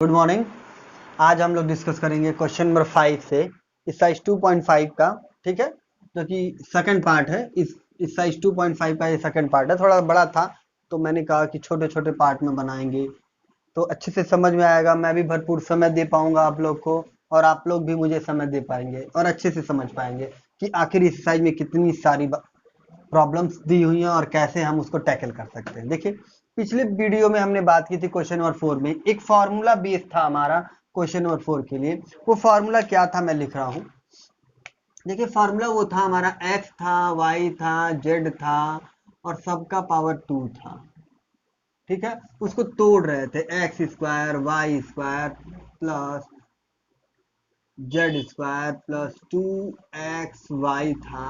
Good morning. आज हम लोग डिस्कस करेंगे क्वेश्चन नंबर 5 से एक्सरसाइज 2.5 का। ठीक है, जो कि सेकंड पार्ट है। इस एक्सरसाइज 2.5 का ये सेकंड पार्ट है। थोड़ा बड़ा था तो मैंने कहा कि छोटे छोटे पार्ट में बनाएंगे तो अच्छे से समझ में आएगा। मैं भी भरपूर समय दे पाऊंगा आप लोग को और आप लोग भी मुझे समय दे पाएंगे और अच्छे से समझ पाएंगे कि आखिर इस एक्सरसाइज में कितनी सारी प्रॉब्लम्स दी हुई हैं और कैसे हम उसको टैकल कर सकते हैं। देखिए, पिछले वीडियो में हमने बात की थी क्वेश्चन नंबर 4 में एक फार्मूला बेस था हमारा क्वेश्चन नंबर 4 के लिए। वो फार्मूला क्या था मैं लिख रहा हूं। देखिए, फार्मूला वो था हमारा x था, y था, z था और सबका पावर 2 था। ठीक है, उसको तोड़ रहे थे। X square Y square plus Z square plus 2xy था,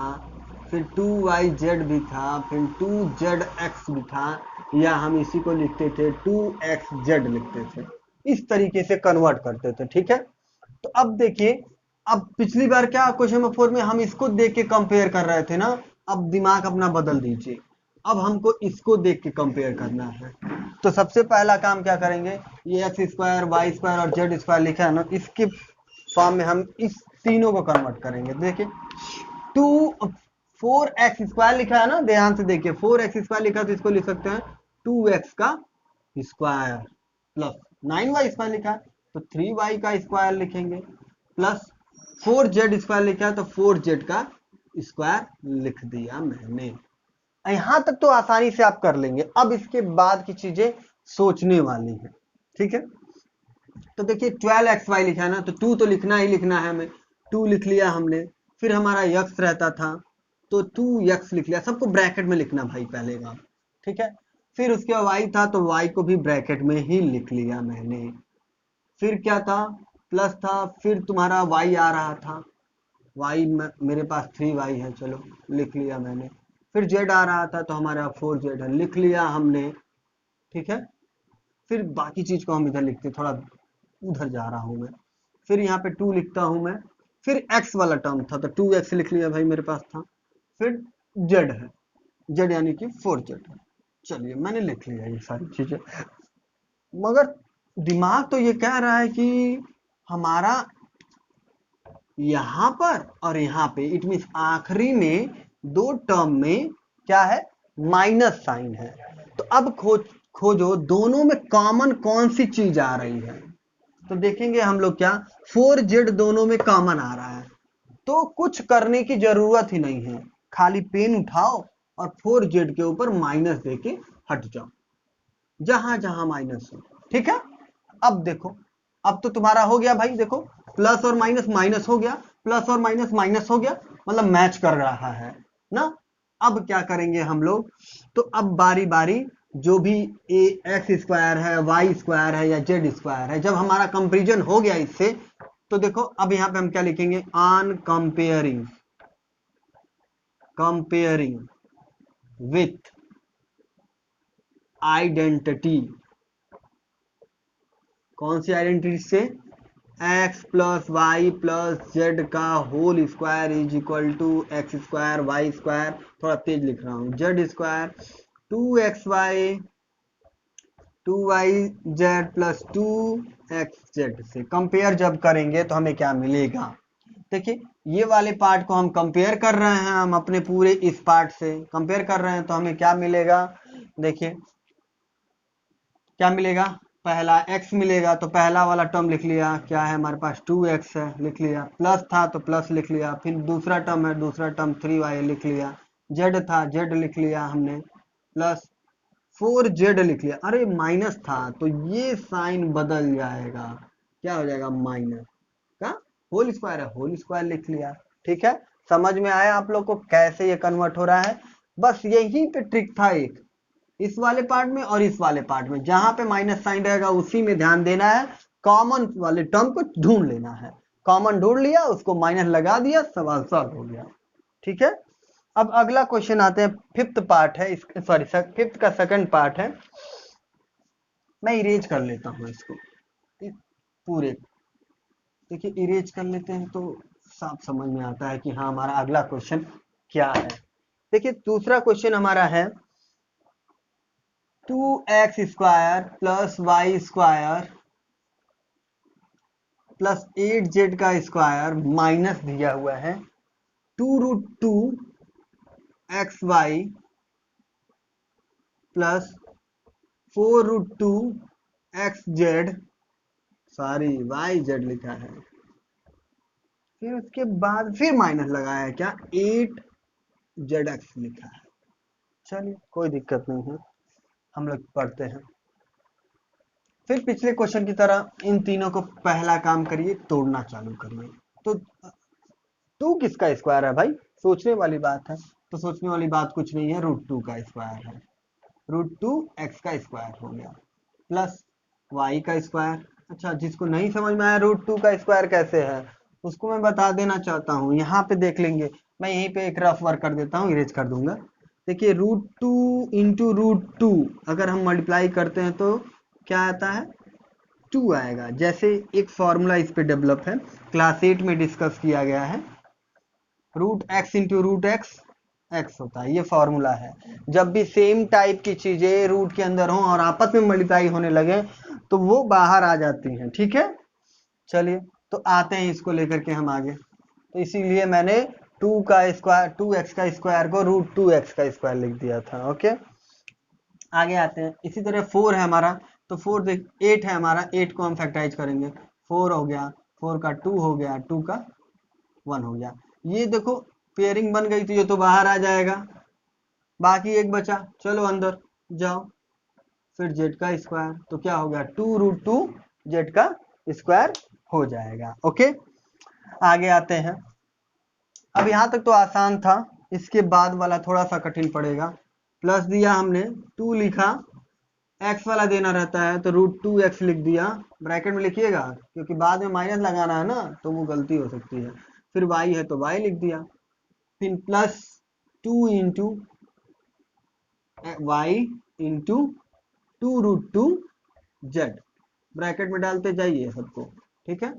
फिर 2yz भी था, फिर 2zx भी था, या हम इसी को लिखते थे 2xz लिखते थे। इस तरीके से कन्वर्ट करते थे। ठीक है, तो अब देखिए, अब पिछली बार क्या क्वेश्चन नंबर 4 में हम इसको देख के कंपेयर कर रहे थे ना। अब दिमाग अपना बदल दीजिए, अब हमको इसको देख के कंपेयर करना है। तो सबसे पहला काम क्या करेंगे, ये एक्स स्क्वायर वाई स्क्वायर और जेड स्क्वायर लिखा है ना, इसके फॉर्म में हम इस तीनों को कन्वर्ट करेंगे। देखिए, 4x स्क्वायर लिखा है ना, ध्यान से देखिए, 4x स्क्वायर लिखा तो इसको लिख सकते हैं 2x का स्क्वायर प्लस 9y स्क्वायर लिखा है तो 3y का स्क्वायर लिखेंगे प्लस 4z स्क्वायर लिखा है तो 4z का स्क्वायर लिख दिया मैंने। यहां तक तो आसानी से आप कर लेंगे। अब इसके बाद की चीजें सोचने वाली हैं। ठीक है, तो देखिए 12xy लिखा है ना, तो 2 तो लिखना ही लिखना है हमें। 2 लिख लिया हमने। फिर हमारा x रहता था तो 2x लिख लिया, सबको ब्रैकेट में लिखना भाई पहले बार। ठीक है, फिर उसके बाद y था तो y को भी ब्रैकेट में ही लिख लिया मैंने। फिर क्या था, प्लस था, फिर तुम्हारा y आ रहा था, y मेरे पास 3y है, चलो लिख लिया मैंने। फिर z आ रहा था तो हमारा 4z है, लिख लिया हमने। ठीक है, फिर बाकी चीज को हम इधर लिखते, थोड़ा उधर जा रहा हूं मैं। फिर यहाँ पे 2 लिखता हूं मैं। फिर x वाला टर्म था तो 2x लिख लिया भाई, मेरे पास था। फिर z है, z यानी कि 4z है। चलिए, मैंने लिख लिया ये सारी चीजें। मगर दिमाग तो ये कह रहा है कि हमारा यहां पर और यहां पे, इट मीन आखिरी में दो टर्म में क्या है, माइनस साइन है। तो अब खोजो दोनों में कॉमन कौन सी चीज आ रही है। तो देखेंगे हम लोग क्या, 4z दोनों में कॉमन आ रहा है तो कुछ करने की जरूरत ही नहीं है। खाली पेन उठाओ और 4z के ऊपर माइनस देके हट जाओ, जहां जहां माइनस हो। ठीक है, अब देखो, अब तो तुम्हारा हो गया भाई। देखो, प्लस और माइनस माइनस हो गया, प्लस और माइनस माइनस हो गया, मतलब मैच कर रहा है ना। अब क्या करेंगे हम लोग, तो अब बारी बारी जो भी एक्स स्क्वायर है, वाई स्क्वायर है या जेड स्क्वायर है, जब हमारा कंपेरिजन हो गया इससे, तो देखो अब यहां पे हम क्या लिखेंगे, on comparing, comparing with identity. कौन सी आइडेंटिटी से, x plus Y plus Z का whole square is equal to x square Y square, थोड़ा तेज लिख रहा हूं, Z square 2xy 2yz plus 2xz से कंपेयर जब करेंगे तो हमें क्या मिलेगा। देखिए, ये वाले पार्ट को हम कंपेयर कर रहे हैं, हम अपने पूरे इस पार्ट से कंपेयर कर रहे हैं तो हमें क्या मिलेगा। देखिए क्या मिलेगा, पहला x मिलेगा तो पहला वाला टर्म लिख लिया, क्या है हमारे पास 2x है, लिख लिया। प्लस था तो प्लस लिख लिया। फिर दूसरा टर्म है, दूसरा टर्म 3y लिख लिया। z था, z लिख लिया हमने, प्लस 4z लिख लिया। अरे माइनस था तो ये साइन बदल जाएगा, क्या हो जाएगा, माइनस का होल स्क्वायर है, होल स्क्वायर लिख लिया। ठीक है, समझ में आया आप लोग को कैसे ये कन्वर्ट हो रहा है। बस यही पे ट्रिक था एक, इस वाले पार्ट में और इस वाले पार्ट में, जहां पे माइनस साइन रहेगा उसी में ध्यान देना है। कॉमन वाले टर्म को ढूंढ लेना है, कॉमन ढूंढ लिया, उसको माइनस लगा दिया, सवाल सॉल्व हो गया। ठीक है, अब अगला क्वेश्चन आते हैं, फिफ्थ पार्ट है, सॉरी फिफ्थ का सेकंड पार्ट है। मैं इरेज कर लेता हूं इसको पूरे। देखिए, इरेज कर लेते हैं तो साफ समझ में आता है कि हाँ हमारा अगला क्वेश्चन क्या है। देखिए, दूसरा क्वेश्चन हमारा है 2x square plus Y square plus 8z का स्क्वायर माइनस दिया हुआ है 2√2 xy plus 4√2 xz, sorry yz लिखा है, फिर उसके बाद फिर माइनस लगाया है क्या 8zx लिखा है। चलिए कोई दिक्कत नहीं है, हम लोग पढ़ते हैं। फिर पिछले क्वेश्चन की तरह इन तीनों को पहला काम करिए, तोड़ना चालू करिए। तो 2 किसका स्क्वायर है भाई, सोचने वाली बात है। तो सोचने वाली बात कुछ नहीं है, √2 का स्क्वायर है, √2 x का स्क्वायर हो गया प्लस y का स्क्वायर। अच्छा, जिसको नहीं समझ में आया √2 का स्क्वायर कैसे है उसको मैं बता देना चाहता हूँ। यहाँ पे देख लेंगे, मैं यहीं पे एक रफ वर्क कर देता हूँ, इरेज कर दूंगा। देखिए √2 इंटू √2 अगर हम मल्टीप्लाई करते हैं तो क्या आता है 2 आएगा। जैसे एक फॉर्मूला इस पे डेवलप है, क्लास 8 में डिस्कस किया गया है, √x इंटू √x x होता है, ये फॉर्मूला है। जब भी सेम टाइप की चीजें रूट के अंदर हो और आपस में मल्टीप्लाई होने लगे तो वो बाहर आ जाती हैं, ठीक है। चलिए तो आते हैं इसको लेकर के हम आगे। तो इसीलिए मैंने 2 का स्क्वायर 2x का स्क्वायर को √2x का स्क्वायर लिख दिया था। ओके, आगे आते हैं। इसी तरह 4 है हमारा, तो 4 देख 8 है हमारा, 8 को हम फैक्टराइज करेंगे, 4 हो गया, 4 का 2 हो गया, 2 का 1 हो गया। ये देखो पेयरिंग बन गई, तो ये तो बाहर आ जाएगा, बाकी एक बचा, चलो अंदर जाओ। फिर z का स्क्वायर, तो क्या हो गया 2√2 z का स्क्वायर हो जाएगा। ओके, आगे आते हैं। अब यहाँ तक तो आसान था, इसके बाद वाला थोड़ा सा कठिन पड़ेगा। प्लस दिया हमने, 2 लिखा, x वाला देना रहता है तो √2x लिख दिया, ब्रैकेट में लिखिएगा क्योंकि बाद में माइनस लगाना है ना, तो वो गलती हो सकती है। फिर y है तो y लिख दिया, फिर plus 2 into y into 2√2z, bracket में डालते जाइए सबको, ठीक है।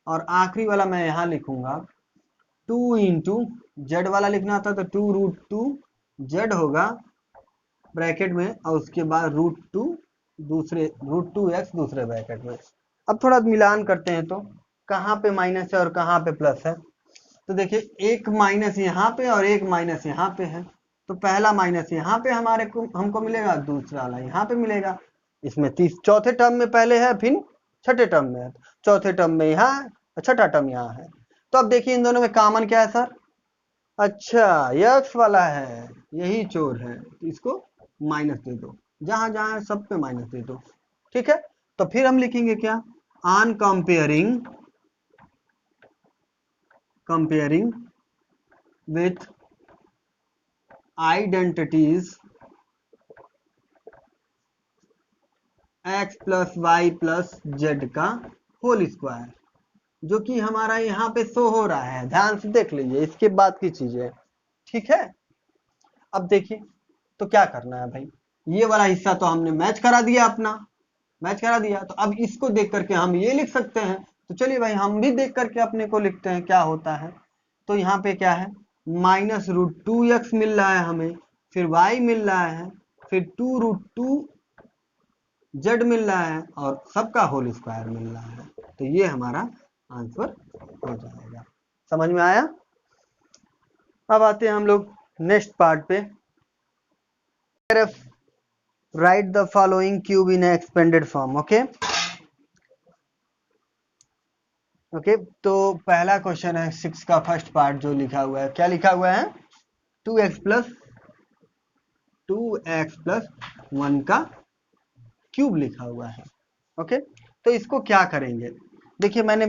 और आखिरी वाला मैं यहाँ लिखूंगा 2 इंटू जेड वाला लिखना था तो 2√2z होगा ब्रैकेट में, और उसके बाद √2 दूसरे √2x दूसरे ब्रैकेट में। अब थोड़ा मिलान करते हैं, तो कहाँ पे माइनस है और कहाँ पे प्लस है। तो देखिए एक माइनस यहाँ पे और एक माइनस यहाँ पे है, तो पहला माइनस यहाँ पे हमारे को हमको मिलेगा, दूसरा वाला यहाँ पे मिलेगा। इसमें चौथे टर्म में पहले है, फिर छठे टर्म में है, चौथे टर्म में यहाँ है, छठा टर्म यहाँ है। तो अब देखिए इन दोनों में कॉमन क्या है सर, अच्छा यक्स वाला है, यही चोर है, तो इसको माइनस दे दो, जहां जहां सब पे माइनस दे दो, ठीक है। तो फिर हम लिखेंगे क्या, on comparing with identities x plus Y plus Z का होल स्क्वायर, जो कि हमारा यहाँ पे शो हो रहा है, ध्यान से देख लीजिए, इसके बाद की चीजें, ठीक है। अब देखिए तो क्या करना है भाई, ये वाला हिस्सा तो हमने मैच करा दिया, अपना मैच करा दिया, तो अब इसको देख करके हम ये लिख सकते हैं। तो चलिए भाई हम भी देख करके अपने को लिखते हैं क्या होता है। तो यहाँ पे क्या है, -√2x मिल रहा है हमें, फिर y मिल रहा है, फिर 2√2z मिल रहा है, और सबका होल स्क्वायर मिल रहा है। तो ये हमारा आंसर हो जाएगा। समझ में आया। अब आते हैं हम लोग नेक्स्ट पार्ट पे। Right the following cube in expanded form. Okay okay, तो पहला क्वेश्चन है 6 का फर्स्ट पार्ट जो लिखा हुआ है, क्या लिखा हुआ है, 2x प्लस 1 का क्यूब लिखा हुआ है। ओके, तो इसको क्या करेंगे, देखिए मैंने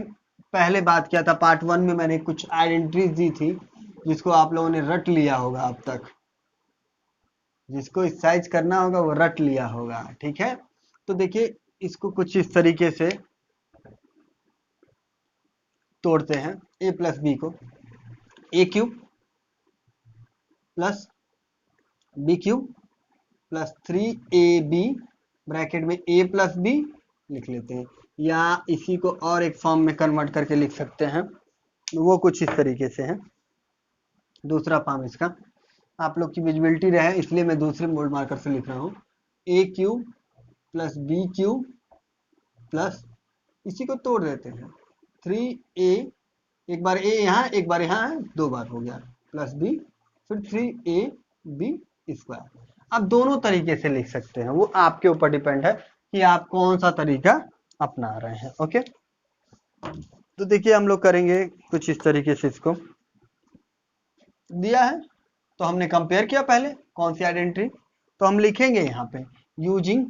पहले बात किया था, पार्ट 1 में मैंने कुछ आइडेंटिटीज दी थी जिसको आप लोगों ने रट लिया होगा, अब तक जिसको एक्सरसाइज करना होगा वो रट लिया होगा, ठीक है। तो देखिए इसको कुछ इस तरीके से तोड़ते हैं, a प्लस बी को, a cube plus b cube plus 3ab bracket में a प्लस बी लिख लेते हैं, या इसी को और एक फॉर्म में कन्वर्ट करके लिख सकते हैं, वो कुछ इस तरीके से है। दूसरा फॉर्म इसका आप लोग की विजिबिलिटी रहे इसलिए मैं दूसरे बोल्ड मार्कर से लिख रहा हूँ, a cube plus b cube plus, इसी को तोड़ देते हैं, 3a, एक बार a यहाँ एक बार यहाँ है, 2 बार हो गया, प्लस b, फिर 3ab स्क्वायर। आप दोनों तरीके से लिख सकते हैं, वो आपके ऊपर डिपेंड है कि आप कौन सा तरीका अपना रहे हैं। ओके, तो देखिए हम लोग करेंगे कुछ इस तरीके से, इसको दिया है तो हमने कंपेयर किया पहले कौन सी आइडेंटिटी, तो हम लिखेंगे यहाँ पे using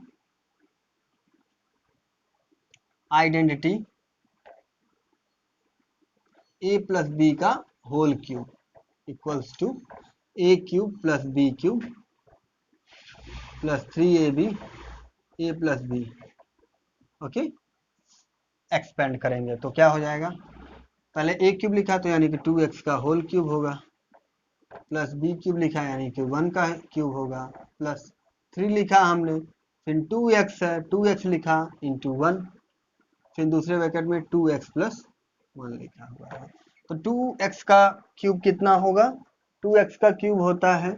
identity a plus b का whole cube equals to a cube plus b cube plus 3ab a plus b. Okay, expand करेंगे तो क्या हो जाएगा, पहले a क्यूब लिखा तो यानी कि 2x का होल क्यूब होगा, प्लस b क्यूब लिखा यानी कि 1 का क्यूब होगा, प्लस 3 लिखा हमने, फिर 2x है 2x लिखा इंटू 1, फिर दूसरे ब्रैकेट में 2x प्लस 1 लिखा हुआ है। तो 2x का क्यूब कितना होगा, 2x का क्यूब होता है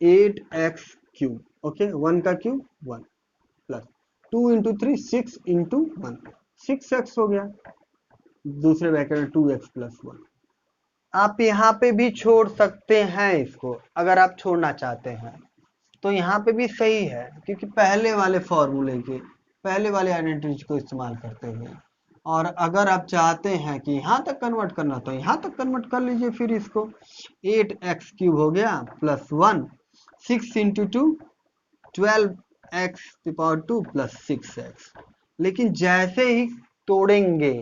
8x क्यूब। ओके, 1 का cube 1 plus 2 into 3 6 into 1 6x हो गया, दूसरे ब्रैकेट में 2x प्लस 1। आप यहाँ पे भी छोड़ सकते हैं इसको, अगर आप छोड़ना चाहते हैं तो यहाँ पे भी सही है, क्योंकि पहले वाले फॉर्मूले के पहले वाले आइडेंटिटी को इस्तेमाल करते हुए। और अगर आप चाहते हैं कि यहाँ तक कन्वर्ट करना तो यहाँ तक कन्वर्ट कर लीजिए, फिर इसको 8x क्यूब हो गया plus 1, 6 into 2 12x⁴ plus 6x। लेकिन जैसे ही तोड़ेंगे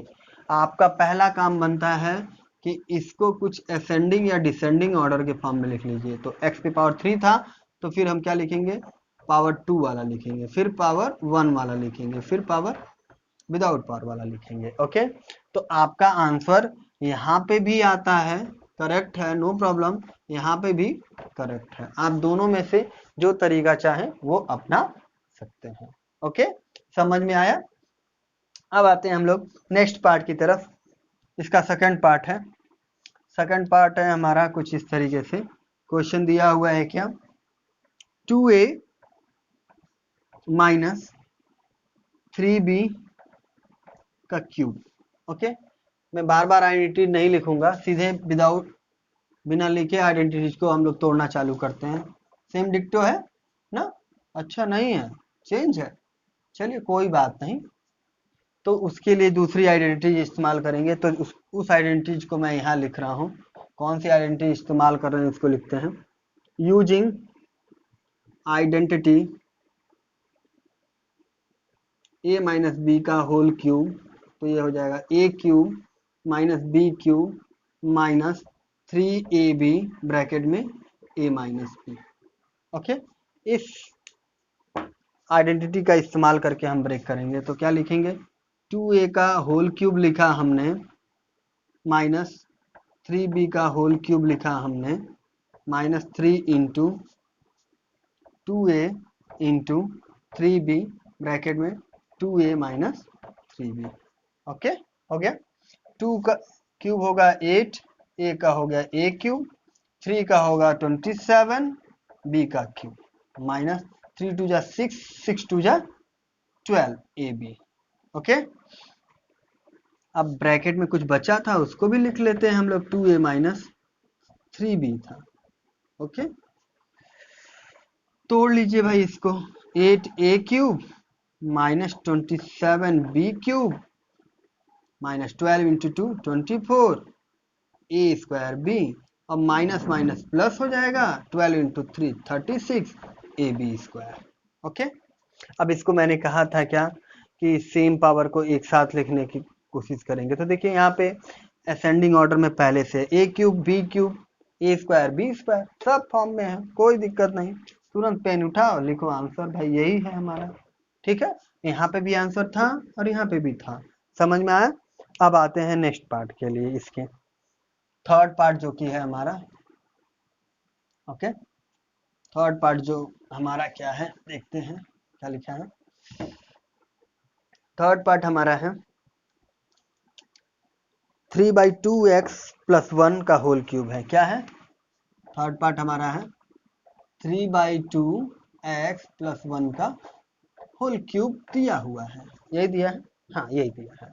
आपका पहला काम बनता है कि इसको कुछ असेंडिंग या डिसेंडिंग ऑर्डर के फॉर्म में लिख लीजिए। तो x⁴ था तो फिर हम क्या लिखेंगे, पावर 2 वाला लिखेंगे, फिर पावर 1 वाला लिखेंगे, फिर पावर विदाउट पावर वाला लिखेंगे। ओके, तो आपका आंसर यहाँ पे भी आता है, करेक्ट है, नो प्रॉब्लम, यहाँ पे भी करेक्ट है। आप दोनों में से जो तरीका चाहें वो अपना सकते हैं। ओके, समझ में आया। अब आते हैं हम लोग नेक्स्ट पार्ट की तरफ। इसका सेकंड पार्ट है, सेकंड पार्ट है हमारा कुछ इस तरीके से, क्वेश्चन दिया हुआ है क्या, 2a माइनस 3b का क्यूब। ओके, मैं बार बार आइडेंटिटी नहीं लिखूंगा, सीधे विदाउट बिना लिखे आइडेंटिटीज को हम लोग तोड़ना चालू करते हैं। सेम डिक्टो है ना, अच्छा नहीं है, चेंज है, चलिए कोई बात नहीं। तो उसके लिए दूसरी आइडेंटिटी इस्तेमाल करेंगे, तो उस आइडेंटिटी को मैं यहाँ लिख रहा हूँ। कौन सी आइडेंटिटी इस्तेमाल कर रहे हैं उसको लिखते हैं, using identity a minus b का होल क्यूब, तो ये हो जाएगा a cube minus b cube minus 3ab bracket में a माइनस बी। ओके, इस आइडेंटिटी का इस्तेमाल करके हम ब्रेक करेंगे, तो क्या लिखेंगे, 2a का होल क्यूब लिखा हमने माइनस 3b का होल क्यूब लिखा हमने minus 3 into 2a into 3b bracket में 2a माइनस 3b। ओके, हो गया। 2 का क्यूब होगा 8, a का हो गया a क्यूब, 3 का होगा 27, b का क्यूब माइनस 3 2 जा 6, 6 2 जा 12ab। ओके, अब ब्रैकेट में कुछ बचा था उसको भी लिख लेते हैं हम लोग, 2a माइनस 3b था। ओके, तोड़ लीजिए भाई इसको, 8a cube minus 27b cube minus 12 into 2 24 a square b, और माइनस माइनस प्लस हो जाएगा, 12 इंटू 3 36 ab स्क्वायर। ओके, अब इसको मैंने कहा था क्या कि सेम पावर को एक साथ लिखने की कोशिश करेंगे। तो देखिए यहाँ पे असेंडिंग ऑर्डर में पहले से a cube b cube a square b square सब फॉर्म में है, कोई दिक्कत नहीं, तुरंत पेन उठाओ लिखो आंसर, भाई यही है हमारा। ठीक है, यहाँ पे भी आंसर था और यहाँ पे भी था, समझ में आया। अब आते हैं नेक्स्ट पार्ट के लिए, इसके थर्ड पार्ट जो कि है हमारा। ओके, थर्ड पार्ट जो हमारा क्या है देखते हैं क्या लिखा है। थर्ड पार्ट हमारा है 3/2x प्लस 1 का होल क्यूब है। क्या है, थर्ड पार्ट हमारा है 3/2x प्लस 1 का होल क्यूब दिया हुआ है, यही दिया है, हाँ यही दिया है।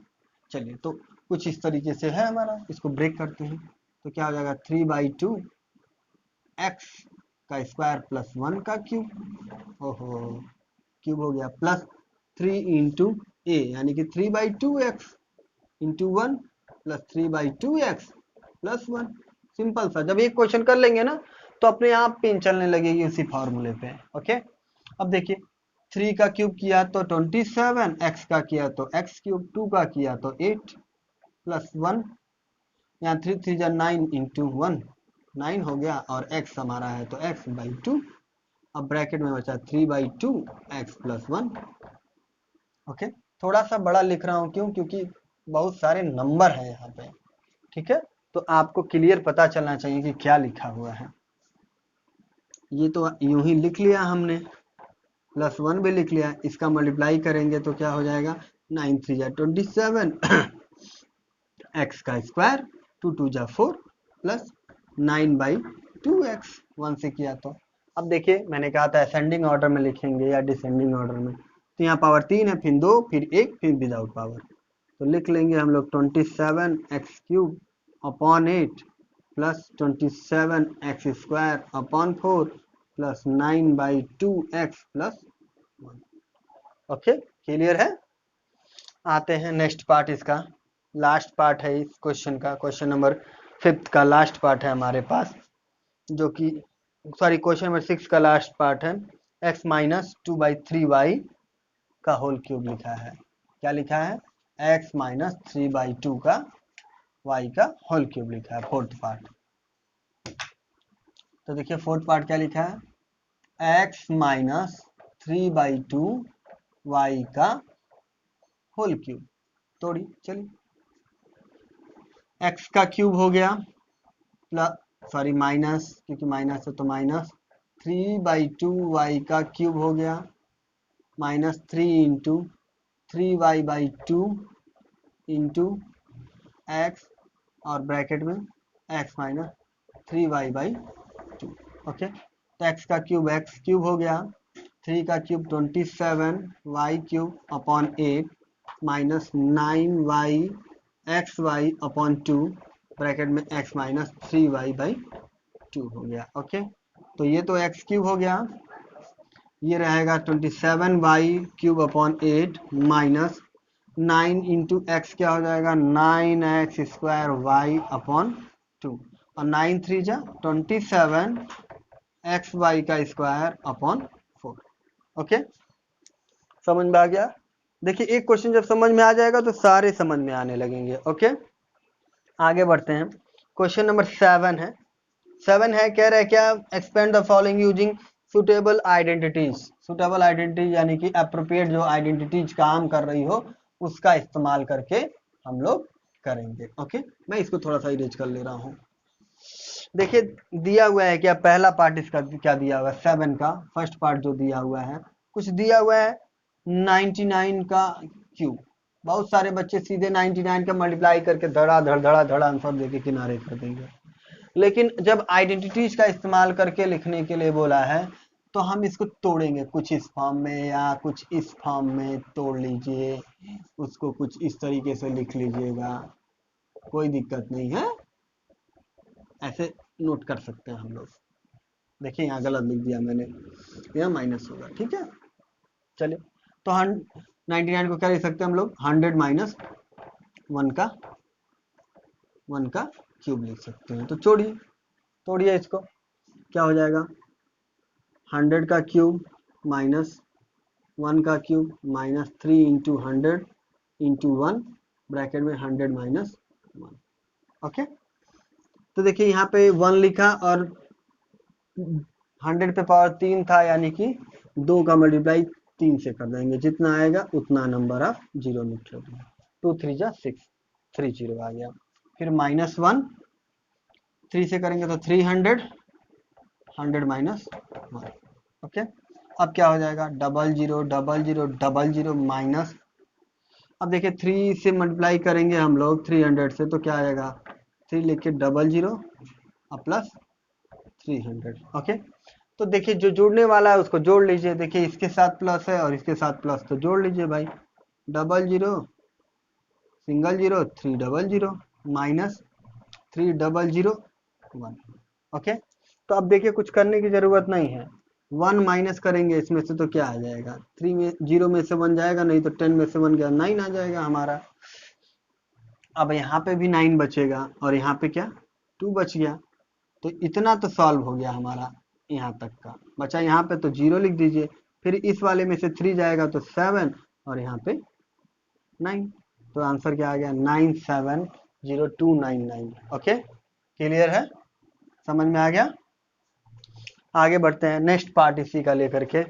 चलिए तो कुछ इस तरीके से है हमारा, इसको ब्रेक करते हैं तो क्या हो जाएगा 3/2 एक्स का स्क्वायर प्लस 1 का क्यूब, ओहो क्यूब हो गया, प्लस 3 इंटू ए यानी कि 3/2 x into 1 plus 3/2 x plus 1। Simple सा, जब एक क्वेश्चन कर लेंगे ना तो अपने आप पेन चलने लगेगी उसी फॉर्मूले पे। ओके, अब देखिए 3 का क्यूब किया तो 27, एक्स का किया तो एक्स क्यूब, 2 का किया तो 8 प्लस 1, यहाँ 3 3 जा 9 इंटू 1 9 हो गया, और x हमारा है तो x/2। अब ब्रैकेट में बचा 3/2 x प्लस 1। ओके, थोड़ा सा बड़ा लिख रहा हूँ, क्यों? क्योंकि बहुत सारे नंबर है यहाँ पे, ठीक है, तो आपको क्लियर पता चलना चाहिए कि क्या लिखा हुआ है। ये तो यूं ही लिख लिया हमने, प्लस 1 भी लिख लिया, इसका मल्टीप्लाई करेंगे तो क्या हो जाएगा 9 3 जा 27 एक्स का स्क्वायर 2 2 जा 4 प्लस 9/2 एक्स 1 से किया तो। अब देखिए मैंने कहा था असेंडिंग ऑर्डर में लिखेंगे या डिसेंडिंग ऑर्डर में, तो यहाँ पावर 3 है, फिर 2 फिर 1 फिर विदाउट पावर, तो लिख लेंगे हम लोग 27 x cube upon 8 plus 27 x square upon 4 plus 9/2 x plus 1। Okay, clear है। आते हैं नेक्स्ट पार्ट, इसका लास्ट पार्ट है इस क्वेश्चन का, क्वेश्चन नंबर 5 का लास्ट पार्ट है हमारे पास, जो कि सॉरी क्वेश्चन नंबर 6 का लास्ट पार्ट है। x माइनस 2/3y का होल क्यूब लिखा है। क्या लिखा है? x माइनस 3/2 का y का होल क्यूब लिखा है, फोर्थ पार्ट। तो देखिए फोर्थ पार्ट क्या लिखा है, x माइनस 3/2 y का होल क्यूब। तोड़ी चलिए, x का क्यूब हो गया प्लस सॉरी माइनस, क्योंकि माइनस है तो माइनस 3/2 y का क्यूब हो गया, minus 3 into 3y/2 into x और ब्रैकेट में x माइनस 3y/2। ओके, तो x का क्यूब x क्यूब हो गया, 3 का cube 27 y cube upon 8 minus 9y xy upon 2 bracket में x माइनस 3y/2 हो गया। ओके, तो ये तो x क्यूब हो गया, ये रहेगा 27y cube upon 8 minus 9 into x क्या हो जाएगा 9x स्क्वायर y अपॉन 2, और 9 3 जा 27 एक्स वाई का स्क्वायर अपॉन 4। ओके, समझ में आ गया। देखिए एक क्वेश्चन जब समझ में आ जाएगा तो सारे समझ में आने लगेंगे। ओके, आगे बढ़ते हैं। क्वेश्चन नंबर 7 है। 7 है, कह रहे क्या, expand the following using suitable identities. Suitable identity यानी कि अप्रोप्रिएट जो आइडेंटिटीज काम कर रही हो उसका इस्तेमाल करके हम लोग करेंगे। ओके, मैं इसको थोड़ा सा इरेज कर ले रहा हूँ। देखिए दिया हुआ है क्या, पहला पार्ट इसका क्या दिया हुआ है 7 का, फर्स्ट पार्ट जो दिया हुआ है, कुछ दिया हुआ है 99 का क्यूब। बहुत सारे बच्चे सीधे 99 का मल्टीप्लाई करके धड़ा आंसर देके किनारे कर देंगे, लेकिन जब आइडेंटिटीज का इस्तेमाल करके लिखने के लिए बोला है तो हम इसको तोड़ेंगे, कुछ इस फॉर्म में या कुछ इस फॉर्म में तोड़ लीजिए, उसको कुछ इस तरीके से लिख लीजिएगा, कोई दिक्कत नहीं है, ऐसे नोट कर सकते हैं हम लोग। देखिए यहाँ गलत लिख दिया मैंने, यहाँ माइनस होगा, ठीक है। चलिए तो 99 को क्या लिख सकते हैं हम लोग, 100 माइनस 1 का क्यूब लिख सकते हैं। तो तोड़िए इसको, क्या हो जाएगा 100 का क्यूब माइनस 1 का cube minus 3 into 100 into 1 bracket में 100 माइनस 1। ओके, तो देखिए यहाँ पे 1 लिखा और 100 पे पावर 3 था, यानी कि 2 का मल्टीप्लाई 3 से कर देंगे, जितना आएगा उतना नंबर आप जीरो लिख लो। 2 3 जा 6, 3 0 आ गया। फिर माइनस 1 3 से करेंगे तो 300, 100 माइनस 1। ओके, अब क्या हो जाएगा 000000 माइनस, अब देखिए 3 से मल्टीप्लाई करेंगे हम लोग 300 से, तो क्या आएगा 3 लिख के 00 और प्लस 300। ओके, तो देखिए जो जोड़ने वाला है उसको जोड़ लीजिए, देखिए इसके साथ प्लस है और इसके साथ प्लस, तो जोड़ लीजिए भाई, 00 सिंगल जीरो 300 माइनस 3001। ओके, तो अब देखिए कुछ करने की जरूरत नहीं है, 1 माइनस करेंगे इसमें से तो क्या आ जाएगा, 3 में 0 में से 1 जाएगा, नहीं तो 10 में से 1 गया 9 आ जाएगा हमारा। अब यहाँ पे भी 9 बचेगा और यहाँ पे क्या 2 बच गया, तो इतना तो सॉल्व हो गया हमारा यहाँ तक का। बचा यहाँ पे तो 0 लिख दीजिए, फिर इस वाले में से 3 जाएगा तो 7 और यहाँ पे 9, तो आंसर क्या आ गया 970299। ओके, क्लियर है, समझ में आ गया। आगे बढ़ते हैं, नेक्स्ट पार्ट इसी का लेकर के।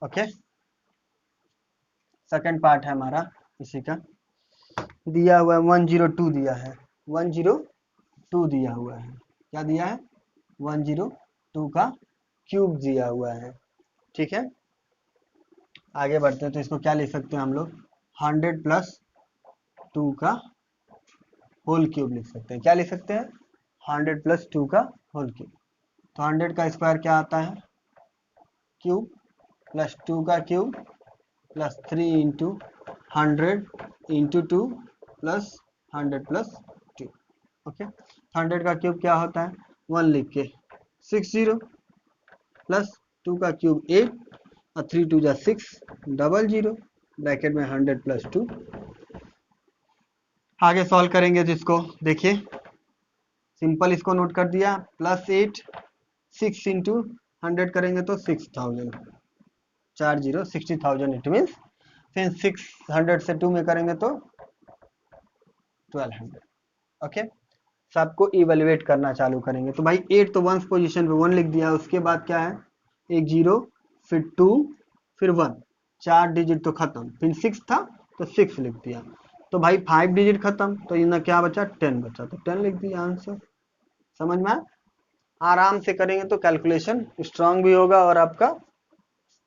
ओके, सेकंड पार्ट है हमारा इसी का, दिया हुआ है 102 दिया है, 102 दिया हुआ है, क्या दिया है 102 का क्यूब दिया हुआ है। ठीक है, आगे बढ़ते हैं, तो इसको क्या लिख सकते हैं हम लोग, 100 प्लस 2 का होल क्यूब लिख सकते हैं। क्या लिख सकते हैं, 100 प्लस 2 का होल क्यूब। तो 100 का स्क्वायर क्या आता है क्यूब, प्लस 2 का cube plus 3 into 100 into 2 plus 100 plus 2। Okay, 100 का क्यूब क्या होता है 1 लिख के 60 प्लस 2 का क्यूब 8 और 3 2 जा 6 00 ब्रैकेट में 100 प्लस 2। आगे सॉल्व करेंगे तो इसको देखिए सिंपल, इसको नोट कर दिया, प्लस 8 6 इंटू 100 करेंगे तो 6000 40 60,000 इट मीन्स, फिर 600 से 2 में करेंगे तो 1200। ओके, सबको इवेलुएट करना चालू करेंगे, तो भाई 8 तो 1 पोजीशन पे 1 लिख दिया, उसके बाद क्या है एक 0 फिर 2 फिर 1, 4 डिजिट तो खत्म, फिर 6 था तो 6 लिख दिया, तो भाई 5 डिजिट खत्म, तो इनका क्या बचा 10 बचा, तो 10 लिख दिया आंसर। समझ में आराम से करेंगे तो कैलकुलेशन स्ट्रांग भी होगा और आपका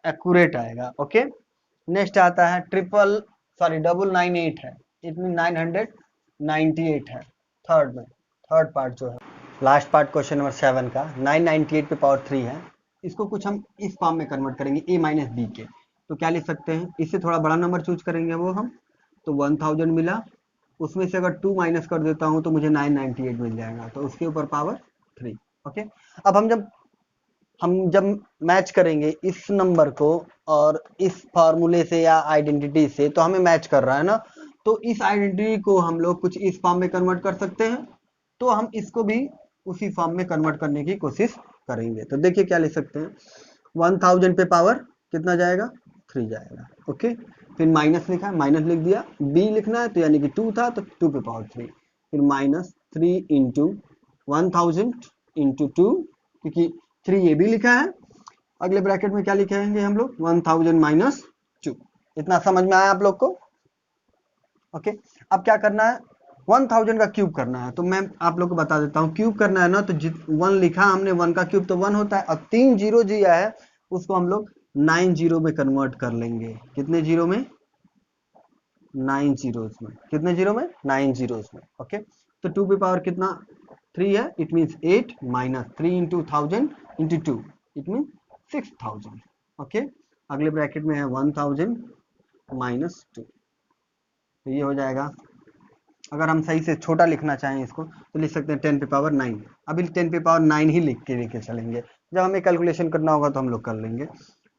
एक्यूरेट आएगा। ओके, नेक्स्ट आता है 998 है, इतनी 998 है, थर्ड में, थर्ड पार्ट जो है लास्ट पार्ट क्वेश्चन नंबर 7 का 998 पे पावर 3 है, इसको कुछ हम इस फॉर्म में कन्वर्ट करेंगे a माइनस बी के, तो क्या लिख सकते हैं, इससे थोड़ा बड़ा नंबर चूज करेंगे वो हम, तो 1000 मिला, उसमें से अगर 2 माइनस कर देता हूं तो मुझे 998 मिल जाएगा, तो उसके ऊपर पावर 3। ओके, अब हम जब मैच करेंगे इस नंबर को और इस फार्मूले से या आइडेंटिटी से, तो हमें मैच कर रहा है ना, तो इस आइडेंटिटी को हम लोग कुछ इस फॉर्म में कन्वर्ट कर सकते हैं, तो हम इसको भी उसी फॉर्म में कन्वर्ट करने की कोशिश करेंगे। तो देखिए क्या लिख सकते हैं, 1000 पे पावर कितना जाएगा 3 जाएगा। ओके, फिर माइनस लिखा है, माइनस लिख दिया, बी लिखना है तो यानी कि 2 था तो 2 पे पावर 3, फिर माइनस 3 इंटू 1000 इंटू 2, क्योंकि 3 ये भी लिखा है, अगले ब्रैकेट में क्या लिखेंगे हम लोग 1000 माइनस 2। इतना समझ में आया आप लोग को। ओके, अब क्या करना है 1000 का क्यूब करना है, तो मैं आप लोग को बता देता हूँ, क्यूब करना है ना तो 1 लिखा हमने, 1 का क्यूब तो 1 होता है, और 3 जीरो दिया है उसको हम लोग 9 जीरो में कन्वर्ट कर लेंगे। कितने जीरो में 9 जीरोस में, कितने जीरो में 9 जीरोस में। ओके, तो 2 पे पावर कितना 3 है, it means 8 minus 3 into 1000 into 2 it mean 6000। Okay, अगले ब्रैकेट में है 1000 माइनस 2, तो ये हो जाएगा, अगर हम सही से छोटा लिखना चाहें इसको तो लिख सकते हैं 10 पे पावर 9, अभी 10 पे पावर 9 ही लिख के लेके चलेंगे, जब हमें कैलकुलेशन करना होगा तो हम लोग कर लेंगे,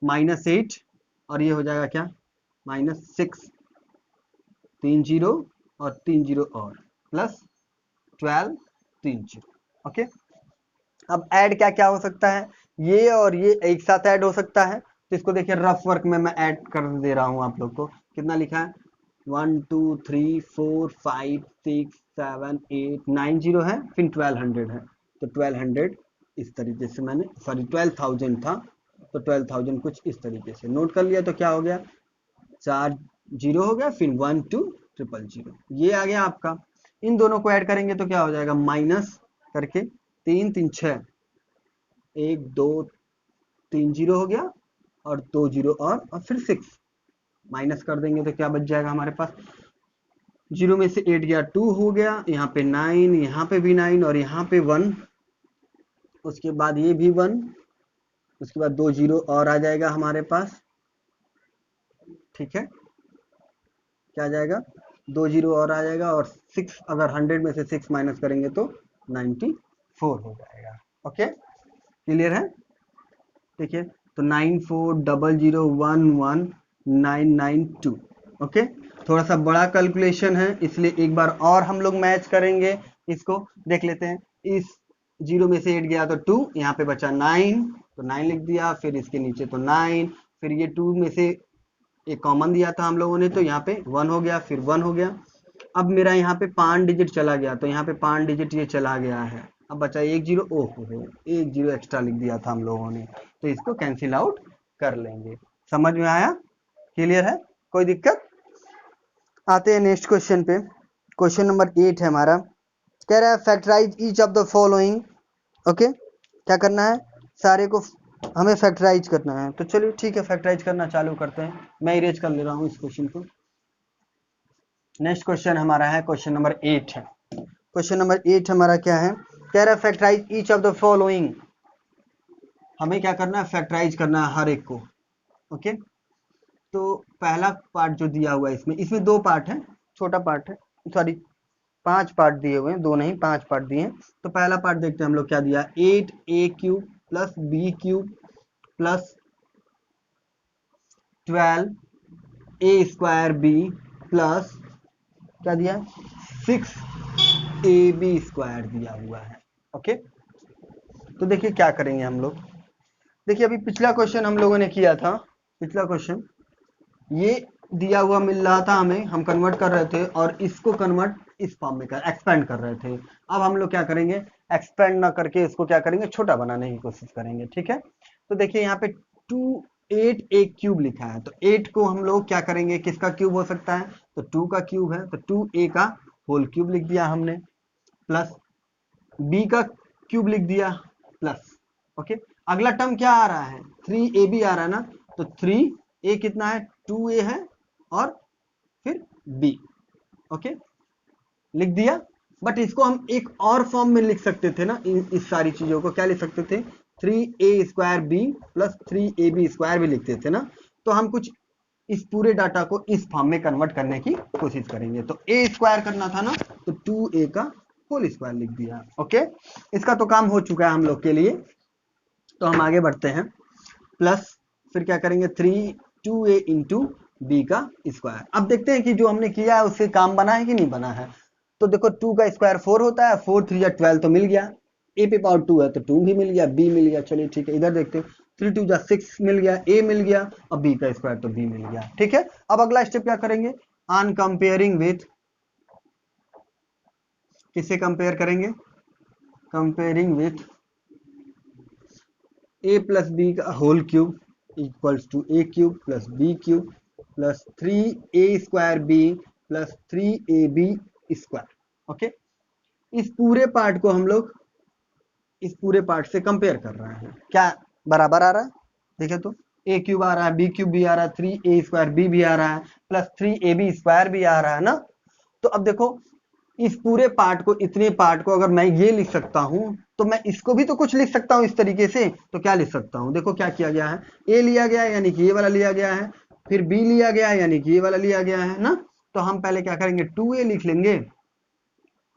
माइनस 8 और ये हो जाएगा क्या माइनस 6, 3 जीरो और 3 जीरो और प्लस 12 3 जीरो। ओके, अब ऐड क्या क्या हो सकता है, ये और ये एक साथ ऐड हो सकता है, तो इसको देखिए रफ वर्क में मैं ऐड कर दे रहा हूं आप लोग को, कितना लिखा है 1 2 3 4 5 6 7 8 9 जीरो है, फिर 1200 है, तो 1200 इस तरीके से मैंने, सॉरी 12000 था तो 12000 कुछ इस तरीके से नोट कर लिया, तो क्या हो गया 4 जीरो हो गया, फिर 1 2 000, ये आ गया आपका। इन दोनों को ऐड करेंगे तो क्या हो जाएगा माइनस करके 3 3 6 1 2 3 जीरो हो गया और 2 जीरो और फिर 6 माइनस कर देंगे तो क्या बच जाएगा हमारे पास, जीरो में से 8 गया 2 हो गया, यहाँ पे 9, यहाँ पे भी 9 और यहाँ पे 1, उसके बाद ये भी 1, उसके बाद 2 जीरो और आ जाएगा हमारे पास। ठीक है, क्या आ जाएगा 2 जीरो और आ जाएगा, और 6 अगर 100 में से 6 माइनस करेंगे तो 94 हो जाएगा। ओके, क्लियर है? देखिए, तो 9400119992। ओके, थोड़ा सा बड़ा कैलकुलेशन है, इसलिए एक बार और हम लोग मैच करेंगे। इसको देख लेते हैं। इस 0 में से 8 गया तो 2, यहाँ पे बचा 9, तो 9 लिख दिया, फिर इसके नीचे तो 9, फिर ये 2 में से एक कॉमन दिया था हम लोगों ने, तो यहाँ पे 1 हो गया, फिर 1 हो गया। अब मेरा यहाँ पे 5 डिजिट चला गया, तो यहाँ पे 5 डिजिट ये चला गया है। अब बचा 1 जीरो, ओहो 1 जीरो एक्स्ट्रा लिख दिया था हम लोगों ने, तो इसको कैंसिल आउट कर लेंगे। समझ में आया? क्लियर है? कोई दिक्कत? आते हैं नेक्स्ट क्वेश्चन पे। क्वेश्चन नंबर 8 है हमारा। कह रहा है factorise each of the following. Okay, क्या करना है? सारे को हमें फैक्टराइज करना है। तो चलिए ठीक है, फैक्टराइज करना चालू करते हैं। मैं इरेज कर ले रहा हूँ इस क्वेश्चन को। नेक्स्ट क्वेश्चन हमारा है, क्वेश्चन नंबर 8 है। क्वेश्चन नंबर 8 हमारा क्या है? कह रहा है factorise each of the following. हमें क्या करना है? फैक्टराइज करना है हर एक को। ओके, तो पहला पार्ट जो दिया हुआ है इसमें 2 पार्ट है, छोटा पार्ट है, सॉरी 5 पार्ट दिए हुए हैं, 2 नहीं 5 पार्ट दिए हैं। तो पहला पार्ट देखते हैं हम लोग क्या दिया। 8a³ plus b³ plus 12a² plus क्या दिया? 6ab² दिया हुआ है। ओके, तो देखिए क्या करेंगे हम लोग। देखिए अभी पिछला क्वेश्चन हम लोगों ने किया था, पिछला क्वेश्चन ये दिया हुआ मिल रहा था हमें, हम कन्वर्ट कर रहे थे, और इसको कन्वर्ट इस फॉर्म में एक्सपेंड कर रहे थे। अब हम लोग क्या करेंगे? एक्सपेंड ना करके इसको क्या करेंगे? छोटा बनाने की कोशिश करेंगे। ठीक है, तो देखिए यहाँ पे 8a³ लिखा है, तो 8 को हम लोग क्या करेंगे? किसका क्यूब हो सकता है? तो 2 का क्यूब है, तो 2a का होल क्यूब लिख दिया हमने, प्लस b का क्यूब लिख दिया, प्लस। ओके, अगला टर्म क्या आ रहा है? 3ab आ रहा है ना, तो 3a कितना है? 2a है, और फिर b। ओके, लिख दिया। बट इसको हम एक और फॉर्म में लिख सकते थे ना, इस सारी चीजों को क्या लिख सकते थे? 3a² प्लस 3ab² भी लिखते थे ना। तो हम कुछ इस पूरे डाटा को इस फॉर्म में कन्वर्ट करने की कोशिश करेंगे। तो a² करना था ना, तो 2a का होल स्क्वायर लिख दिया। ओके, इसका तो काम हो चुका है हम लोग के लिए, तो हम आगे बढ़ते हैं। प्लस फिर क्या करेंगे? 2a इंटू बी का स्क्वायर। अब देखते हैं कि जो हमने किया है उससे काम बना है कि नहीं बना है। तो देखो 2 का स्क्वायर 4 होता है, 4 3 12 तो मिल गया, a पे पावर 2 है तो 2 भी मिल गया, b मिल गया। चलिए ठीक है, इधर देखते हैं, 3 2 6 मिल गया, a मिल गया, और b का स्क्वायर तो b मिल गया। ठीक है, अब अगला स्टेप क्या करेंगे? ऑन कंपेयरिंग विथ, किससे कंपेयर करेंगे? Comparing with a plus b का whole cube equals to a³ plus b³ plus 3a² b plus 3ab²। Okay, इस पूरे पार्ट को हम लोग इस पूरे पार्ट से कंपेयर कर रहे हैं। क्या बराबर आ रहा है? देखे तो a³ आ रहा है, b³ भी आ रहा है, 3a² b भी आ रहा है, प्लस 3ab² भी आ रहा है ना। तो अब देखो इस पूरे पार्ट को, इतने पार्ट को अगर मैं ये लिख सकता हूं, तो मैं इसको भी तो कुछ लिख सकता हूं इस तरीके से। तो क्या लिख सकता हूं? देखो क्या किया गया है, ए लिया गया है यानी कि ये वाला लिया गया है, फिर बी लिया गया है यानी कि ये वाला लिया गया है ना। तो हम पहले क्या करेंगे? 2a लिख लेंगे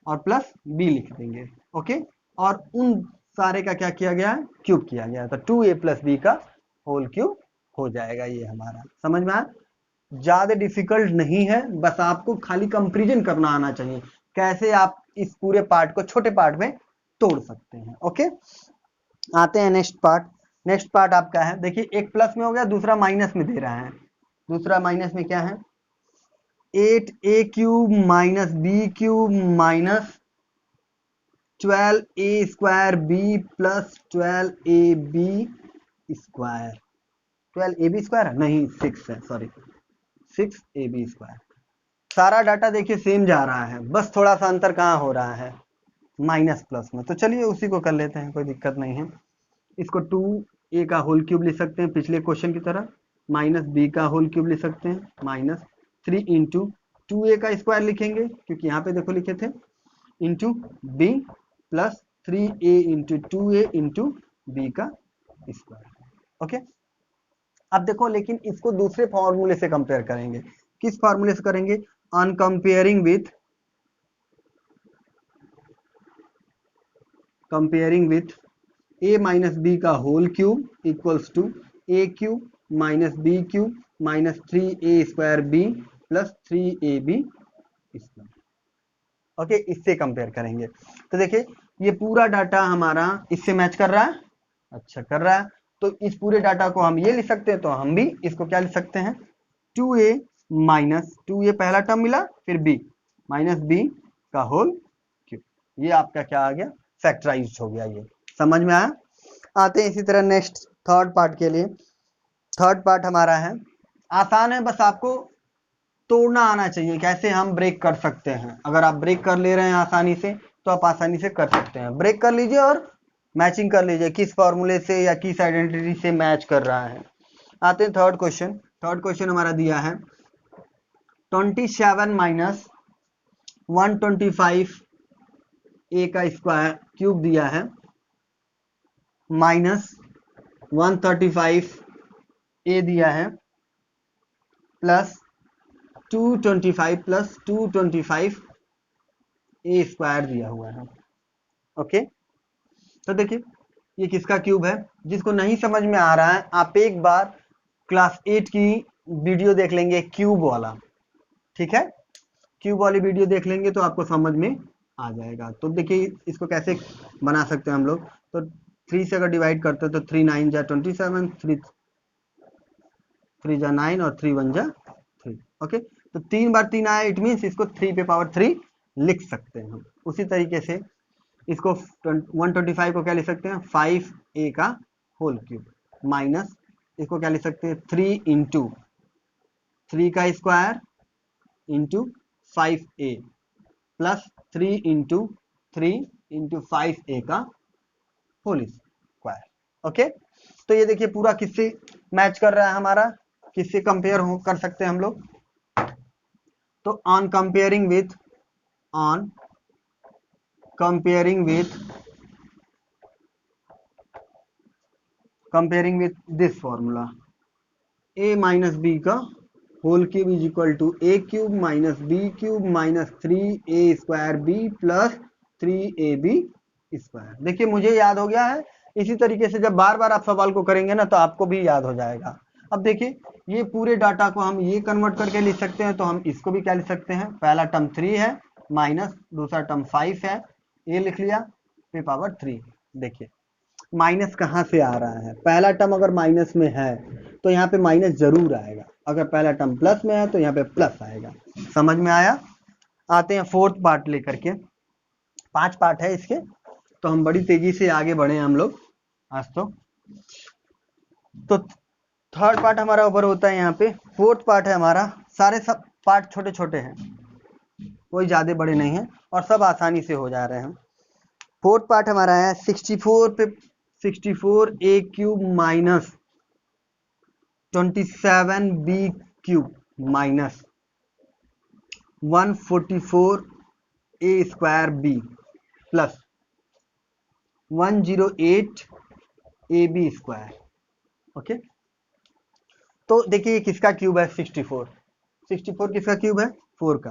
और प्लस बी लिख देंगे। ओके, और उन सारे का क्या किया गया है? क्यूब किया गया है, तो 2a प्लस बी का होल क्यूब हो जाएगा ये हमारा। समझ में आया? ज्यादा डिफिकल्ट नहीं है, बस आपको खाली कंपेरिजन करना आना चाहिए, कैसे आप इस पूरे पार्ट को छोटे पार्ट में तोड़ सकते हैं। ओके, आते हैं नेक्स्ट पार्ट। नेक्स्ट पार्ट आपका है, देखिए एक प्लस में हो गया, दूसरा माइनस में दे रहा है। दूसरा माइनस में क्या है? 8a³ minus b³ minus 12a² b plus 12ab²। 12ab² है नहीं, 6 है, सॉरी 6ab²। सारा डाटा देखिए सेम जा रहा है, बस थोड़ा सा अंतर कहाँ हो रहा है? माइनस प्लस में। तो चलिए उसी को कर लेते हैं, कोई दिक्कत नहीं है। इसको 2a का होल क्यूब लिख सकते हैं पिछले क्वेश्चन की तरह, माइनस b का होल क्यूब लिख सकते हैं, माइनस 3 इंटू 2a का स्क्वायर लिखेंगे क्योंकि यहाँ पे देखो लिखे थे, into b plus 3a into 2a into b का स्क्वायर। ओके, अब देखो लेकिन इसको दूसरे फॉर्मूले से कंपेयर करेंगे। किस फॉर्मूले से करेंगे? On comparing with a minus b का whole cube equals to a cube minus b cube minus 3a² b plus 3ab square. Okay, इससे कंपेयर करेंगे तो देखिए ये पूरा डाटा हमारा इससे मैच कर रहा है, अच्छा कर रहा है, तो इस पूरे डाटा को हम ये लिख सकते हैं, तो हम भी इसको क्या लिख सकते हैं 2a माइनस 2a पहला टर्म मिला, फिर b माइनस b का होल क्यूब, ये आपका क्या आ गया फैक्टराइज्ड हो गया। ये समझ में आया। आते हैं इसी तरह नेक्स्ट थर्ड पार्ट के लिए। थर्ड पार्ट हमारा है आसान है, बस आपको तोड़ना आना चाहिए, कैसे हम ब्रेक कर सकते हैं। अगर आप ब्रेक कर ले रहे हैं आसानी से तो आप आसानी से कर सकते हैं। ब्रेक कर लीजिए और मैचिंग कर लीजिए किस फॉर्मूले से या किस आइडेंटिटी से मैच कर रहा है। आते हैं थर्ड क्वेश्चन। थर्ड क्वेश्चन हमारा दिया है 27 माइनस 125 ए का स्क्वायर क्यूब दिया है माइनस 135 ए दिया है प्लस 225 प्लस 225 ए स्क्वायर दिया हुआ है। ओके, तो देखिए ये किसका क्यूब है। जिसको नहीं समझ में आ रहा है आप एक बार क्लास 8 की वीडियो देख लेंगे क्यूब वाला, ठीक है, क्यूब वाली वीडियो देख लेंगे तो आपको समझ में आ जाएगा। तो देखिए इसको कैसे बना सकते हैं हम लोग, तो 3 से अगर डिवाइड करते हैं तो 3 9 जा 27, 3 जा 9 और 3 1 जा 3। ओके, तो 3 बार 3 आया, इट मीन्स इसको 3 पे पावर 3 लिख सकते हैं हम। उसी तरीके से इसको 125 को क्या लिख सकते हैं 5a का होल क्यूब माइनस इसको क्या लिख सकते हैं 3 इंटू 3 का square into 5a plus 3 into 3 into 5a का होल स्क्वायर। ओके, तो ये देखिए पूरा किससे मैच कर रहा है हमारा, किससे कंपेयर कर सकते हैं हम लोग। तो on comparing with this formula a minus b का whole cube is equal to a cube minus b cube minus 3a² b plus 3ab square. देखिए मुझे याद हो गया है, इसी तरीके से जब बार बार आप सवाल को करेंगे ना तो आपको भी याद हो जाएगा। अब देखिए ये पूरे डाटा को हम ये कन्वर्ट करके लिख सकते हैं, तो हम इसको भी क्या लिख सकते हैं, पहला टर्म 3 है माइनस दूसरा टर्म 5 है, ये लिख लिया पे पावर 3। देखिए माइनस कहाँ से आ रहा है, पहला टर्म अगर माइनस में है तो यहाँ पे माइनस जरूर आएगा, अगर पहला टर्म प्लस में है तो यहाँ पे प्लस आएगा। समझ में आया। आते हैं फोर्थ पार्ट लेकर के, 5 पार्ट है इसके, तो हम बड़ी तेजी से आगे बढ़े हम लोग आज। तो थर्ड पार्ट हमारा ऊपर होता है यहाँ पे, फोर्थ पार्ट है हमारा, सारे सब पार्ट छोटे छोटे हैं, कोई ज्यादा बड़े नहीं है और सब आसानी से हो जा रहे हैं। फोर्थ पार्ट हमारा है 64 a cube minus 27 b cube minus 144 a square b plus 108 a b square. Okay, तो देखिए ये किसका क्यूब है 64 किसका क्यूब है 4 का,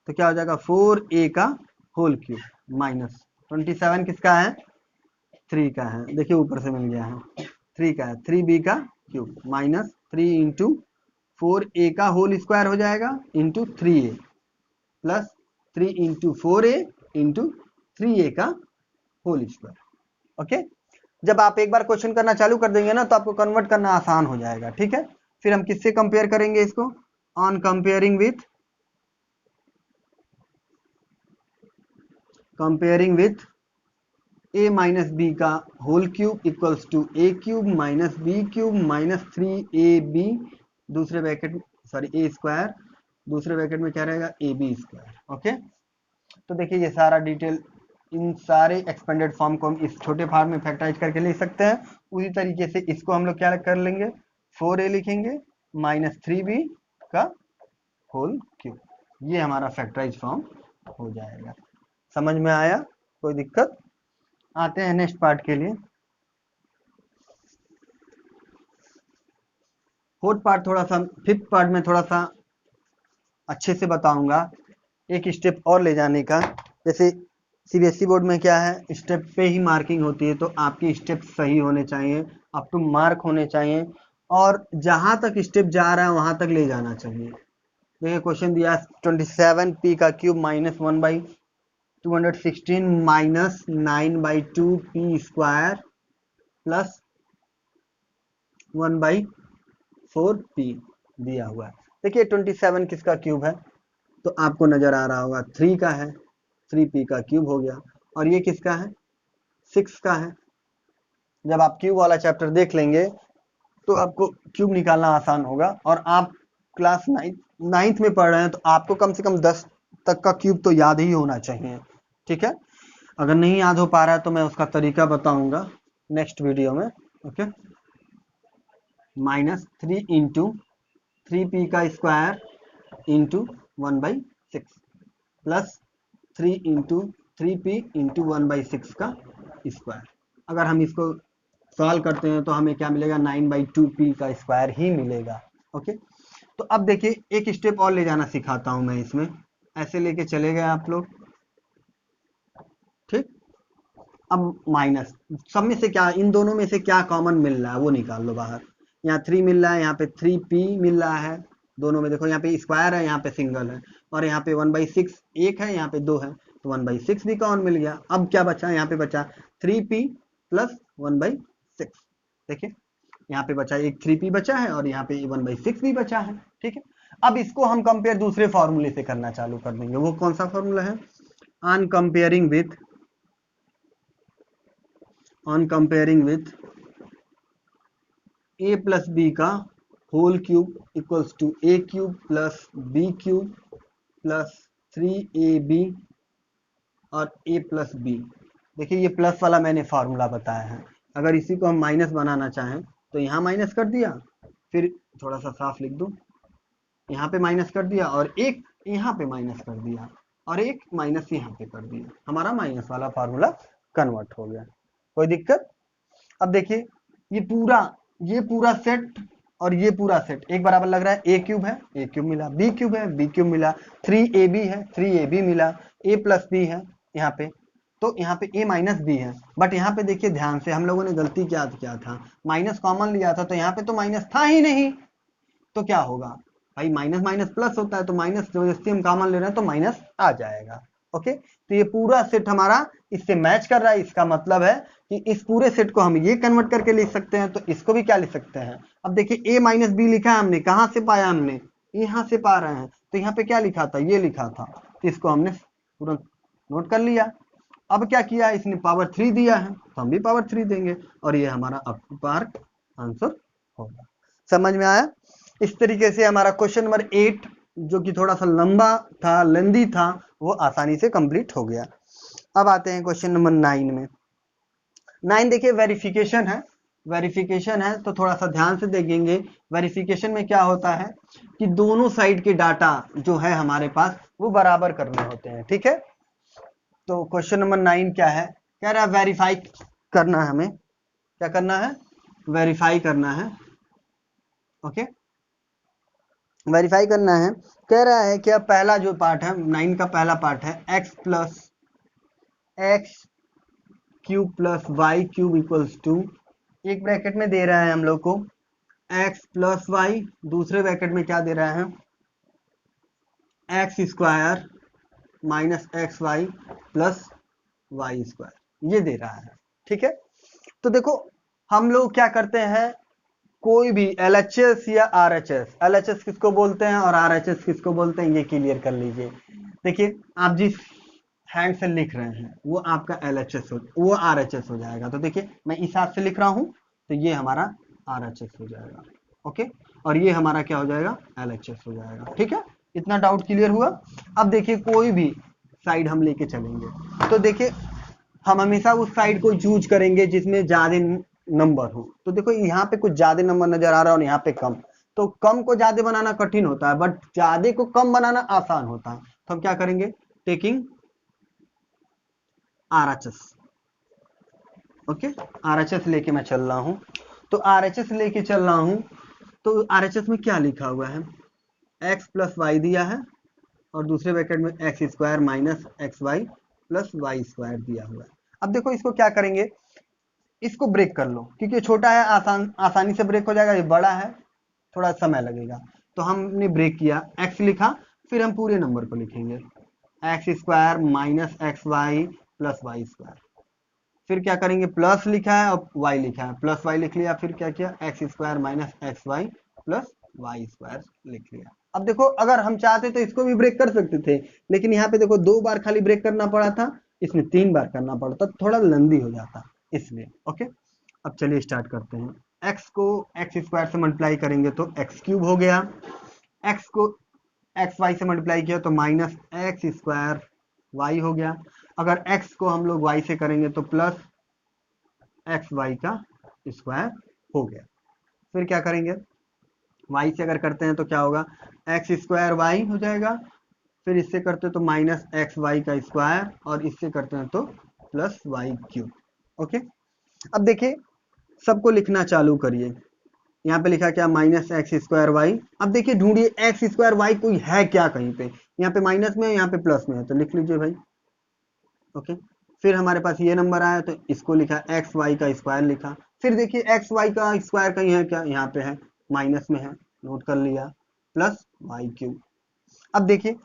तो क्या हो जाएगा 4a का होल क्यूब माइनस 27 किसका है 3 का है, देखिए ऊपर से मिल गया है 3 का है, 3b का क्यूब माइनस 3 इंटू 4a का होल स्क्वायर हो जाएगा into 3a plus 3 into 4a into 3a का होल स्क्वायर। ओके, जब आप एक बार क्वेश्चन करना चालू कर देंगे ना तो आपको कन्वर्ट करना आसान हो जाएगा। ठीक है, फिर हम किससे कंपेयर करेंगे इसको, on comparing with a minus b का whole cube equals to a cube minus b cube minus 3ab दूसरे ब्रैकेट सॉरी ए स्क्वायर दूसरे ब्रैकेट में क्या रहेगा ए बी स्क्वायर। ओके, तो देखिए ये सारा डिटेल इन सारे एक्सपेंडेड फॉर्म को हम इस छोटे फॉर्म में फैक्टराइज करके ले सकते हैं। उसी तरीके से इसको हम लोग क्या कर लेंगे 4a लिखेंगे माइनस 3b का होल क्यूब, ये हमारा फैक्टराइज फॉर्म हो जाएगा। समझ में आया, कोई दिक्कत। आते हैं नेक्स्ट पार्ट के लिए। फोर्थ पार्ट थोड़ा सा, फिफ्थ पार्ट में थोड़ा सा अच्छे से बताऊंगा एक स्टेप और ले जाने का। जैसे सीबीएसई बोर्ड में क्या है, स्टेप पे ही मार्किंग होती है, तो आपकी स्टेप सही होने चाहिए, अप टू मार्क होने चाहिए, और जहां तक स्टेप जा रहा है वहां तक ले जाना चाहिए। देखिए क्वेश्चन दिया 27p का cube minus 1/216 minus 9/2p square plus 1/4p दिया हुआ है। देखिए 27 किसका क्यूब है, तो आपको नजर आ रहा होगा 3 का है, 3p का क्यूब हो गया। और ये किसका है, 6 का है। जब आप क्यूब वाला चैप्टर देख लेंगे तो आपको क्यूब निकालना आसान होगा। और आप क्लास नाइन्थ में पढ़ रहे हैं तो आपको कम से कम 10 तक का क्यूब तो याद ही होना चाहिए, ठीक है। अगर नहीं याद हो पा रहा है तो मैं उसका तरीका बताऊंगा नेक्स्ट वीडियो में, ओके। -3 इंटू 3p का square into 1/6 plus 3 into 3p into 1/6 का स्क्वायर। अगर हम इसको सॉल्व करते हैं तो हमें क्या मिलेगा, 9/2p का स्क्वायर ही मिलेगा, ओके। तो अब देखिए एक स्टेप और ले जाना सिखाता हूं मैं इसमें, ऐसे लेके चले गए आप लोग, ठीक। अब माइनस, सब में से क्या, इन दोनों में से क्या कॉमन मिल रहा है वो निकाल लो बाहर। यहाँ 3 मिल रहा है, यहाँ पे 3p मिल रहा है, दोनों में देखो यहाँ पे स्क्वायर है, यहाँ पे सिंगल है, और यहाँ पे 1/6 एक है, यहाँ पे 2 है, तो 1/6 भी कॉमन मिल गया। अब क्या बचा, यहाँ पे बचा 3p प्लस 1/6। देखिए यहाँ पे बचा एक 3p बचा है और यहाँ पे 1/6 भी बचा है, ठीक है। अब इसको हम कंपेयर दूसरे फॉर्मूले से करना चालू कर देंगे। वो कौन सा फॉर्मूला है, on comparing with a plus b का whole cube equals to a cube plus b cube plus 3ab और a प्लस बी। देखिए ये प्लस वाला मैंने फार्मूला बताया है। अगर इसी को हम माइनस बनाना चाहें तो यहाँ माइनस कर दिया, फिर थोड़ा सा साफ लिख दूं, यहाँ पे माइनस कर दिया और एक यहाँ पे माइनस कर दिया और एक माइनस यहाँ पे कर दिया, हमारा माइनस वाला फार्मूला कन्वर्ट हो गया। कोई दिक्कत। अब देखिए ये पूरा सेट और ये पूरा सेट एक बराबर लग रहा है, ए क्यूब है, ए क्यूब मिला, बी क्यूब है, बी क्यूब मिला, 3ab है, 3ab मिला, a प्लस बी है यहाँ पे, तो यहाँ पे a माइनस बी है। बट यहाँ पे देखिए ध्यान से, हम लोगों ने गलती क्या किया था, माइनस कॉमन लिया था, तो यहाँ पे तो माइनस था ही नहीं, तो क्या होगा भाई, माइनस माइनस प्लस होता है, तो माइनस जबरदस्ती हम कॉमन ले रहे हैं तो माइनस आ जाएगा, ओके। तो ये पूरा सेट हमारा इससे मैच कर रहा है, इसका मतलब है कि इस पूरे सेट को हम ये कन्वर्ट करके लिख सकते हैं, तो इसको भी क्या लिख सकते हैं। अब देखिए a माइनस बी लिखा है हमने, कहाँ से पाया हमने, यहाँ से पा रहे हैं, तो यहाँ पे क्या लिखा था, ये लिखा था, तो इसको हमने तुरंत नोट कर लिया। अब क्या किया, इसने पावर 3 दिया है तो हम भी पावर 3 देंगे, और ये हमारा अप टू मार्क आंसर होगा। समझ में आया। इस तरीके से हमारा क्वेश्चन नंबर 8 जो कि थोड़ा सा लंबा था, लेंदी था, वो आसानी से कंप्लीट हो गया। अब आते हैं क्वेश्चन नंबर 9 में। 9 देखिए वेरिफिकेशन है, वेरिफिकेशन है तो थोड़ा सा ध्यान से देखेंगे। वेरिफिकेशन में क्या होता है कि दोनों साइड के डाटा जो है हमारे पास वो बराबर करने होते हैं, ठीक है। तो क्वेश्चन नंबर 9 क्या है, कह रहा है वेरीफाई करना है, हमें क्या करना है, वेरीफाई करना है, ओके। वेरीफाई करना है, कह रहा है कि पहला जो पार्ट है 9 का पहला पार्ट है x plus x cube plus y cube equals to, एक ब्रैकेट में दे रहा है हम लोग को x प्लस वाई, दूसरे ब्रैकेट में क्या दे रहा है, x square minus x y plus Y square, ये दे रहा है, ठीक है। तो देखो हम लोग क्या करते हैं, कोई भी LHS या RHS, LHS किसको बोलते हैं और RHS किसको बोलते हैं, ये क्लियर कर लीजिए। देखिए आप जिस हैंड से लिख रहे हैं वो आपका LHS वो RHS हो जाएगा। तो देखिए मैं इस हाथ से लिख रहा हूं तो ये हमारा RHS हो जाएगा, ओके, और ये हमारा क्या हो जाएगा, LHS हो जाएगा, ठीक है। इतना डाउट क्लियर हुआ। अब देखिए कोई भी साइड हम लेके चलेंगे, तो देखिए हम हमेशा उस साइड को चूज करेंगे जिसमें ज्यादा नंबर हो। तो देखो यहाँ पे कुछ ज्यादा नंबर नजर आ रहा है और यहाँ पे कम, तो कम को ज्यादा बनाना कठिन होता है बट ज्यादा को कम बनाना आसान होता है। तो हम क्या करेंगे, टेकिंग RHS, ओके, RHS लेके मैं चल रहा हूं। तो RHS लेके चल रहा हूं, तो RHS में क्या लिखा हुआ है, x प्लस वाई दिया है और दूसरे ब्रैकेट में x square minus x y plus Y square दिया हुआ है। अब देखो इसको क्या करेंगे, इसको ब्रेक कर लो, क्योंकि छोटा है आसानी से ब्रेक हो जाएगा, ये बड़ा है थोड़ा समय लगेगा। तो हमने ब्रेक किया, एक्स लिखा, फिर हम पूरे नंबर को लिखेंगे x square minus x y plus Y square. फिर क्या करेंगे, प्लस लिखा है और वाई लिखा है, प्लस वाई लिख लिया, फिर क्या किया x square minus x y plus Y square लिख लिया। अब देखो अगर हम चाहते तो इसको भी ब्रेक कर सकते थे, लेकिन यहाँ पे देखो 2 बार खाली ब्रेक करना पड़ा था, इसमें 3 बार करना पड़ता, थोड़ा लंबी हो जाता इसलिए। ओके, अब चलिए स्टार्ट करते हैं। एक्स को एक्स स्क्वायर से मल्टीप्लाई करेंगे तो एक्स क्यूब हो गया, एक्स को एक्स वाई से मल्टीप्लाई किया तो माइनस एक्स स्क्वायर वाई हो गया। अगर एक्स को हम लोग वाई से करेंगे तो प्लस एक्स वाई का स्क्वायर हो गया। फिर क्या करेंगे, वाई से अगर करते हैं तो क्या होगा, एक्स स्क्वायर वाई हो जाएगा, फिर इससे करते हैं तो माइनस एक्स वाई का स्क्वायर, और इससे करते हैं तो प्लस वाई क्यूब। ओके, अब देखिए सबको लिखना चालू करिए। यहाँ पे लिखा क्या, माइनस एक्स स्क्वायर वाई। अब देखिए ढूंढिए एक्स स्क्वायर वाई कोई है क्या कहीं पे, यहाँ पे माइनस में है, यहाँ पे प्लस में है, तो लिख लीजिए भाई। ओके, फिर हमारे पास ये नंबर आया तो इसको लिखा एक्स वाई का स्क्वायर लिखा। फिर देखिए एक्स वाई का स्क्वायर कहीं है क्या, यहाँ पे है, माइनस में है, नोट कर लिया, प्लस वाई क्यूब। अब देखिए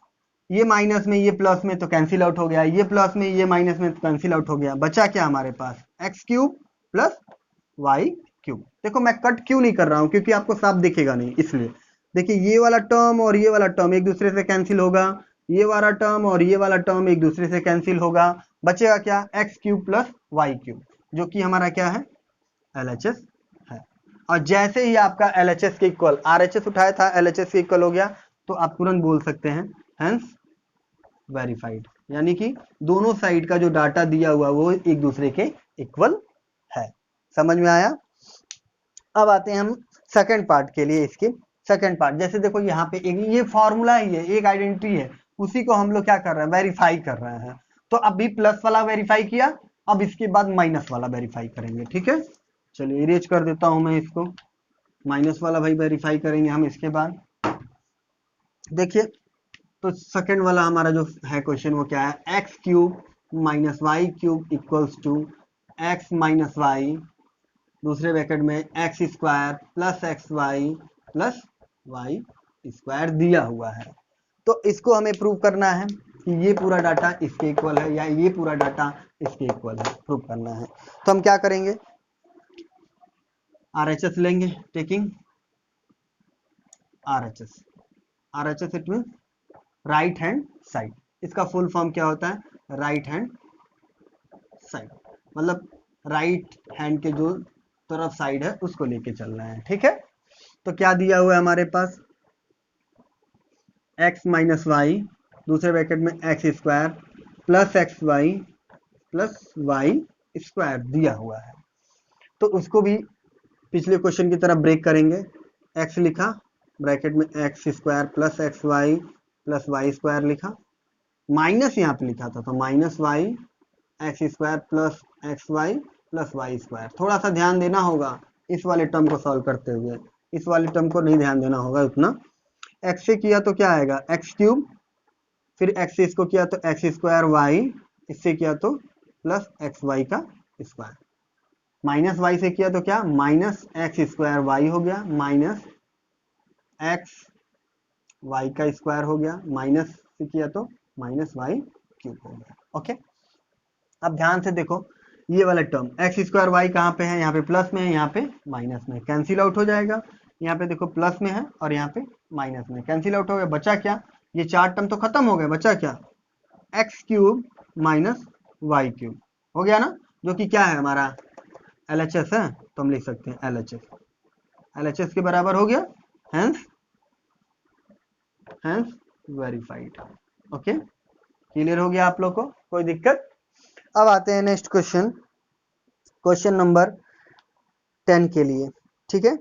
ये माइनस में ये प्लस में तो कैंसिल आउट हो गया, ये प्लस में ये माइनस में तो कैंसिल आउट हो गया, बचा क्या हमारे पास x cube plus y cube. देखो मैं कट क्यों नहीं कर रहा हूं, क्योंकि आपको साफ दिखेगा नहीं इसलिए। देखिए ये वाला टर्म और ये वाला टर्म एक दूसरे से कैंसिल होगा, ये वाला टर्म और ये वाला टर्म एक दूसरे से कैंसिल होगा, बचेगा क्या x cube plus y cube, जो कि हमारा क्या है LHS है। और जैसे ही आपका LHS के इक्वल RHS उठाया था, LHS के इक्वल हो गया, तो आप तुरंत बोल सकते हैं हेंस वेरीफाइड, यानी कि दोनों साइड का जो डाटा दिया हुआ वो एक दूसरे के इक्वल है। समझ में आया। अब आते हैं हम सेकंड पार्ट के लिए। इसके सेकंड पार्ट जैसे देखो यहाँ पे एक ये फॉर्मूला ही है, एक आइडेंटिटी है, उसी को हम लोग क्या कर रहे हैं, वेरीफाई कर रहे हैं। तो अभी प्लस वाला वेरीफाई किया, अब इसके बाद माइनस वाला वेरीफाई करेंगे। ठीक है, चलिए इरेज कर देता हूं मैं इसको, माइनस वाला भाई वेरीफाई करेंगे हम इसके बाद। देखिए तो सेकंड वाला हमारा जो है क्वेश्चन वो क्या है, x cube minus y cube equals to x minus y, दूसरे ब्रैकेट में x square plus x y plus Y square दिया हुआ है। तो इसको हमें प्रूव करना है कि ये पूरा डाटा इसके इक्वल है या ये पूरा डाटा इसके इक्वल है, प्रूव करना है। तो हम क्या करेंगे, RHS लेंगे, taking RHS it mean right hand side. इसका फुल फॉर्म क्या होता है, राइट हैंड साइड, मतलब राइट हैंड के जो तरफ साइड है उसको लेके चलना है। ठीक है, तो क्या दिया हुआ है हमारे पास, एक्स माइनस वाई, दूसरे ब्रैकेट में x square plus x y plus Y square दिया हुआ है। तो उसको भी पिछले क्वेश्चन की तरह ब्रेक करेंगे, एक्स लिखा, ब्रैकेट में x square plus x y plus Y square लिखा, माइनस यहाँ पे लिखा था तो minus y x square plus x y plus Y square. थोड़ा सा ध्यान देना होगा इस वाले टर्म को सॉल्व करते हुए, इस वाले टर्म को नहीं ध्यान देना होगा उतना। एक्स से किया तो क्या आएगा एक्स क्यूब, फिर एक्स से इसको किया तो एक्स स्क्वायर वाई, इससे किया तो प्लस एक्स वाई का स्क्वायर, माइनस वाई से किया तो क्या माइनस एक्स स्क्वायर वाई हो गया, माइनस एक्स वाई का स्क्वायर हो गया, माइनस से किया तो माइनस वाई क्यूब हो गया। ओके, अब ध्यान से देखो ये वाला टर्म एक्स स्क्वायर वाई कहाँ पे है, यहाँ पे प्लस में है, यहाँ पे माइनस में, कैंसिल आउट हो जाएगा। यहाँ पे देखो प्लस में है और यहाँ पे माइनस में, कैंसिल आउट हो गया, बचा क्या, ये 4 टर्म तो खत्म हो गए, बचा क्या x cube minus y cube हो गया ना, जो कि क्या है हमारा LHS है, तो हम लिख सकते हैं LHS के बराबर हो गया, हेंस वेरीफाइड। ओके, क्लियर हो गया आप लोग को, कोई दिक्कत। अब आते हैं नेक्स्ट क्वेश्चन, क्वेश्चन नंबर 10 के लिए। ठीक है,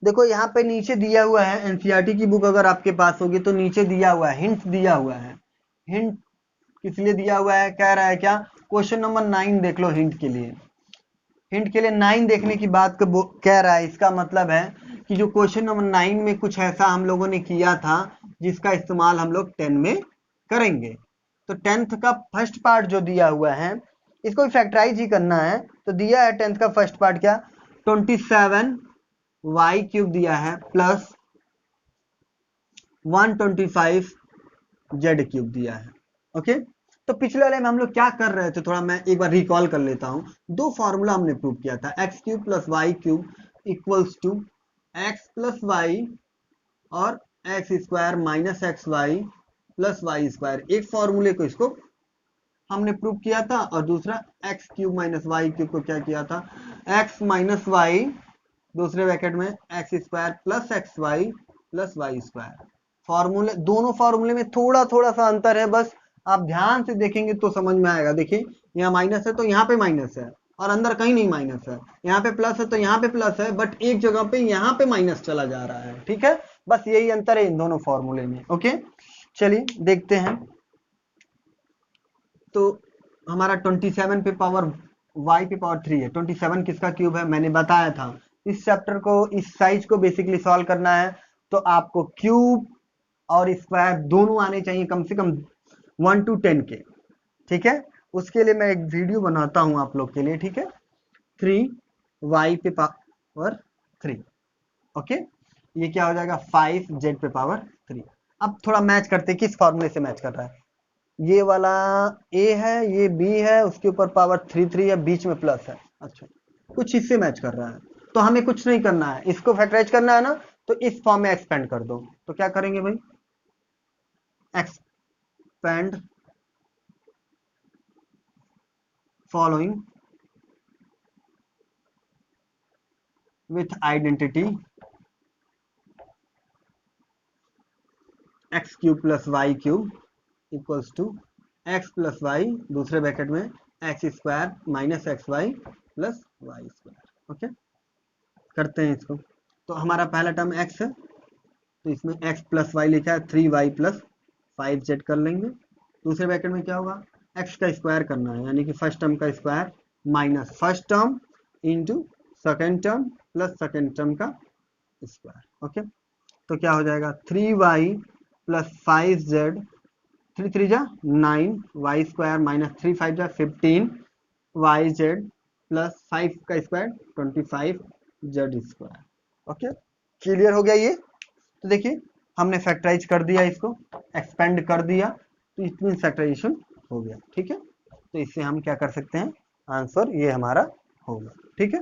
देखो यहाँ पे नीचे दिया हुआ है, एनसीईआरटी की बुक अगर आपके पास होगी तो नीचे दिया हुआ है, हिंट दिया हुआ है। हिंट किस लिए दिया हुआ है, कह रहा है क्या, क्वेश्चन नंबर 9 देख लो, हिंट के लिए। हिंट के लिए 9 देखने की बात कह रहा है, इसका मतलब है कि जो क्वेश्चन नंबर 9 में कुछ ऐसा हम लोगों ने किया था जिसका इस्तेमाल हम लोग 10 में करेंगे। तो 10th का फर्स्ट पार्ट जो दिया हुआ है इसको फैक्टराइज ही करना है। तो दिया है 10th का फर्स्ट पार्ट क्या, 27y³ दिया है प्लस 125z³ दिया है। ओके, तो पिछले वाले में हम लोग क्या कर रहे थे, थोड़ा मैं एक बार रिकॉल कर लेता हूं। दो फॉर्मूला हमने प्रूव किया था, x³ + y³ equals to x + y और x² - xy + y²। एक फॉर्मूले को इसको हमने प्रूव किया था और दूसरा x³ - y³ को क्या किया था, x - y दूसरे ब्रैकेट में x² + xy + y²। फॉर्मूले, दोनों फॉर्मूले में थोड़ा थोड़ा सा अंतर है, बस आप ध्यान से देखेंगे तो समझ में आएगा। देखिए यहाँ माइनस है तो यहाँ पे माइनस है और अंदर कहीं नहीं माइनस है, यहाँ पे प्लस है तो यहाँ पे प्लस है, बट एक जगह पे यहाँ पे माइनस चला जा रहा है। ठीक है, बस यही अंतर है इन दोनों फॉर्मूले में। ओके, चलिए देखते हैं। तो हमारा 27 पे पावर y पे पावर 3 है। 27 किसका क्यूब है, मैंने बताया था। इस चैप्टर को, इस साइज को बेसिकली सॉल्व करना है तो आपको क्यूब और स्क्वायर दोनों आने चाहिए, कम से कम 1 to 10 के। ठीक है, उसके लिए मैं एक वीडियो बनाता हूं आप लोग के लिए। ठीक है, 3y पे पावर 3। ओके, ये क्या हो जाएगा, 5z पे पावर 3। अब थोड़ा मैच करते हैं, किस फॉर्मूले से मैच कर रहा है। ये वाला a है, ये b है, उसके ऊपर पावर 3 है, बीच में प्लस है। अच्छा, कुछ इससे मैच कर रहा है तो हमें कुछ नहीं करना है, इसको फैक्टराइज करना है ना, तो इस फॉर्म में एक्सपेंड कर दो। तो क्या करेंगे भाई, expand following with identity x³ + y³ equals to x + y दूसरे ब्रैकेट में x² - xy + y²। ओके, करते हैं इसको। तो हमारा पहला टर्म x है तो इसमें x + y लिखा है, 3y + 5z कर लेंगे। दूसरे ब्रैकेट में क्या होगा, x का स्क्वायर करना है, यानी कि फर्स्ट टर्म का square minus first term into second term plus second term का स्क्वायर। ओके, तो क्या हो जाएगा, 3y + 5z, 3 3 जा 9, y² - 3 5 जा 15, yz + 5 का स्क्वायर 25z²। ओके, क्लियर हो गया ये। तो देखिए हमने फैक्टराइज कर दिया, इसको एक्सपेंड कर दिया, तो इट मीन फैक्टराइजेशन हो गया। ठीक है, तो इससे हम क्या कर सकते हैं, आंसर ये हमारा होगा। ठीक है,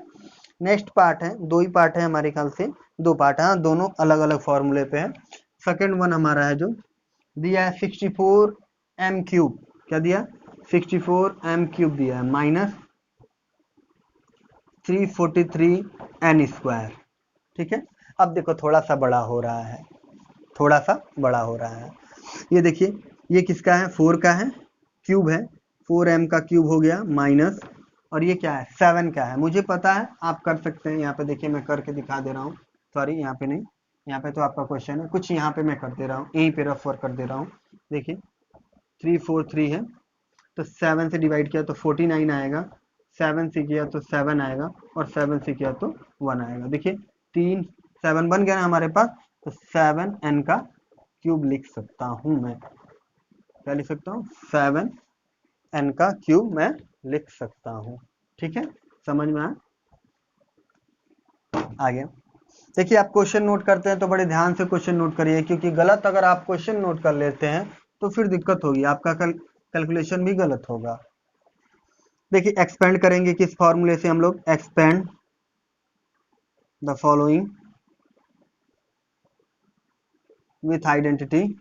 नेक्स्ट पार्ट है, दो ही पार्ट है हमारे ख्याल से, दो पार्ट है, दोनों अलग अलग फॉर्मूले पे है। सेकेंड वन हमारा है जो दिया है 64m³। क्या दिया, 64m³ दिया है माइनस 343n²। ठीक है, अब देखो थोड़ा सा बड़ा हो रहा है, थोड़ा सा बड़ा हो रहा है। ये देखिए ये किसका है, 4 का है, क्यूब है, 4m का क्यूब हो गया माइनस, और ये क्या है, 7 का है। मुझे पता है, आप कर सकते हैं। यहाँ पे देखिए मैं करके दिखा दे रहा हूँ, सॉरी यहाँ पे नहीं, यहाँ पे तो आपका क्वेश्चन है, कुछ यहाँ पे मैं कर दे रहा हूँ, यहीं पे रफ वर्क कर दे रहा हूँ। देखिए 343 है तो 7 से डिवाइड किया तो 49 आएगा, 7 से किया तो 7 आएगा, और 7 से किया तो 1 आएगा। देखिए 3 7 बन गया ना हमारे पास, तो 7n का क्यूब लिख सकता हूं मैं। क्या लिख सकता हूँ, 7n का क्यूब मैं लिख सकता हूं। ठीक है, समझ में आ गया। देखिए आप क्वेश्चन नोट करते हैं तो बड़े ध्यान से क्वेश्चन नोट करिए, क्योंकि गलत अगर आप क्वेश्चन नोट कर लेते हैं तो फिर दिक्कत होगी, आपका कैलकुलेशन भी गलत होगा। देखिए एक्सपेंड करेंगे किस फॉर्मूले से हम लोग, expand the following with identity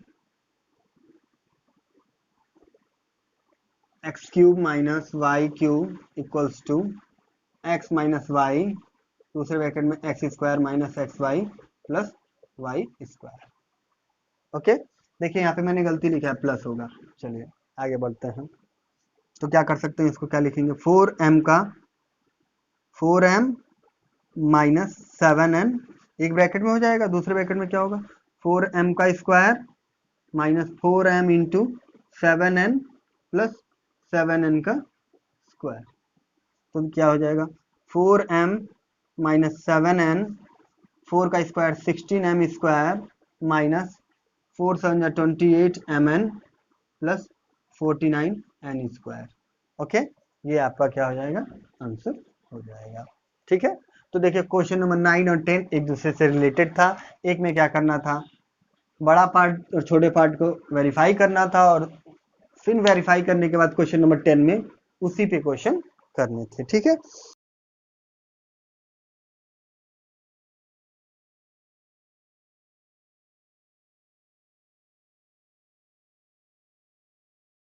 x³ - y³ equals to x - y दूसरे ब्रैकेट में x² - xy + y²। ओके, देखिए यहाँ पे मैंने गलती लिखा है, प्लस होगा। चलिए आगे बढ़ते हैं। तो क्या कर सकते हैं, इसको क्या लिखेंगे, 4m का 4m - 7n एक ब्रैकेट में हो जाएगा, दूसरे ब्रैकेट में क्या होगा, 4m का square minus 4m into 7n plus 7n का स्क्वायर। तो क्या हो जाएगा, 4m - 7n, 4 का square 16m² minus 4 7 28mn plus 49n²। Okay, ये आपका क्या हो जाएगा, आंसर हो जाएगा। ठीक है, तो देखिए क्वेश्चन नंबर 9 और 10 एक दूसरे से रिलेटेड था। एक में क्या करना था, बड़ा पार्ट और छोटे पार्ट को वेरीफाई करना था, और फिर वेरीफाई करने के बाद क्वेश्चन नंबर 10 में उसी पे क्वेश्चन करने थे। ठीक है,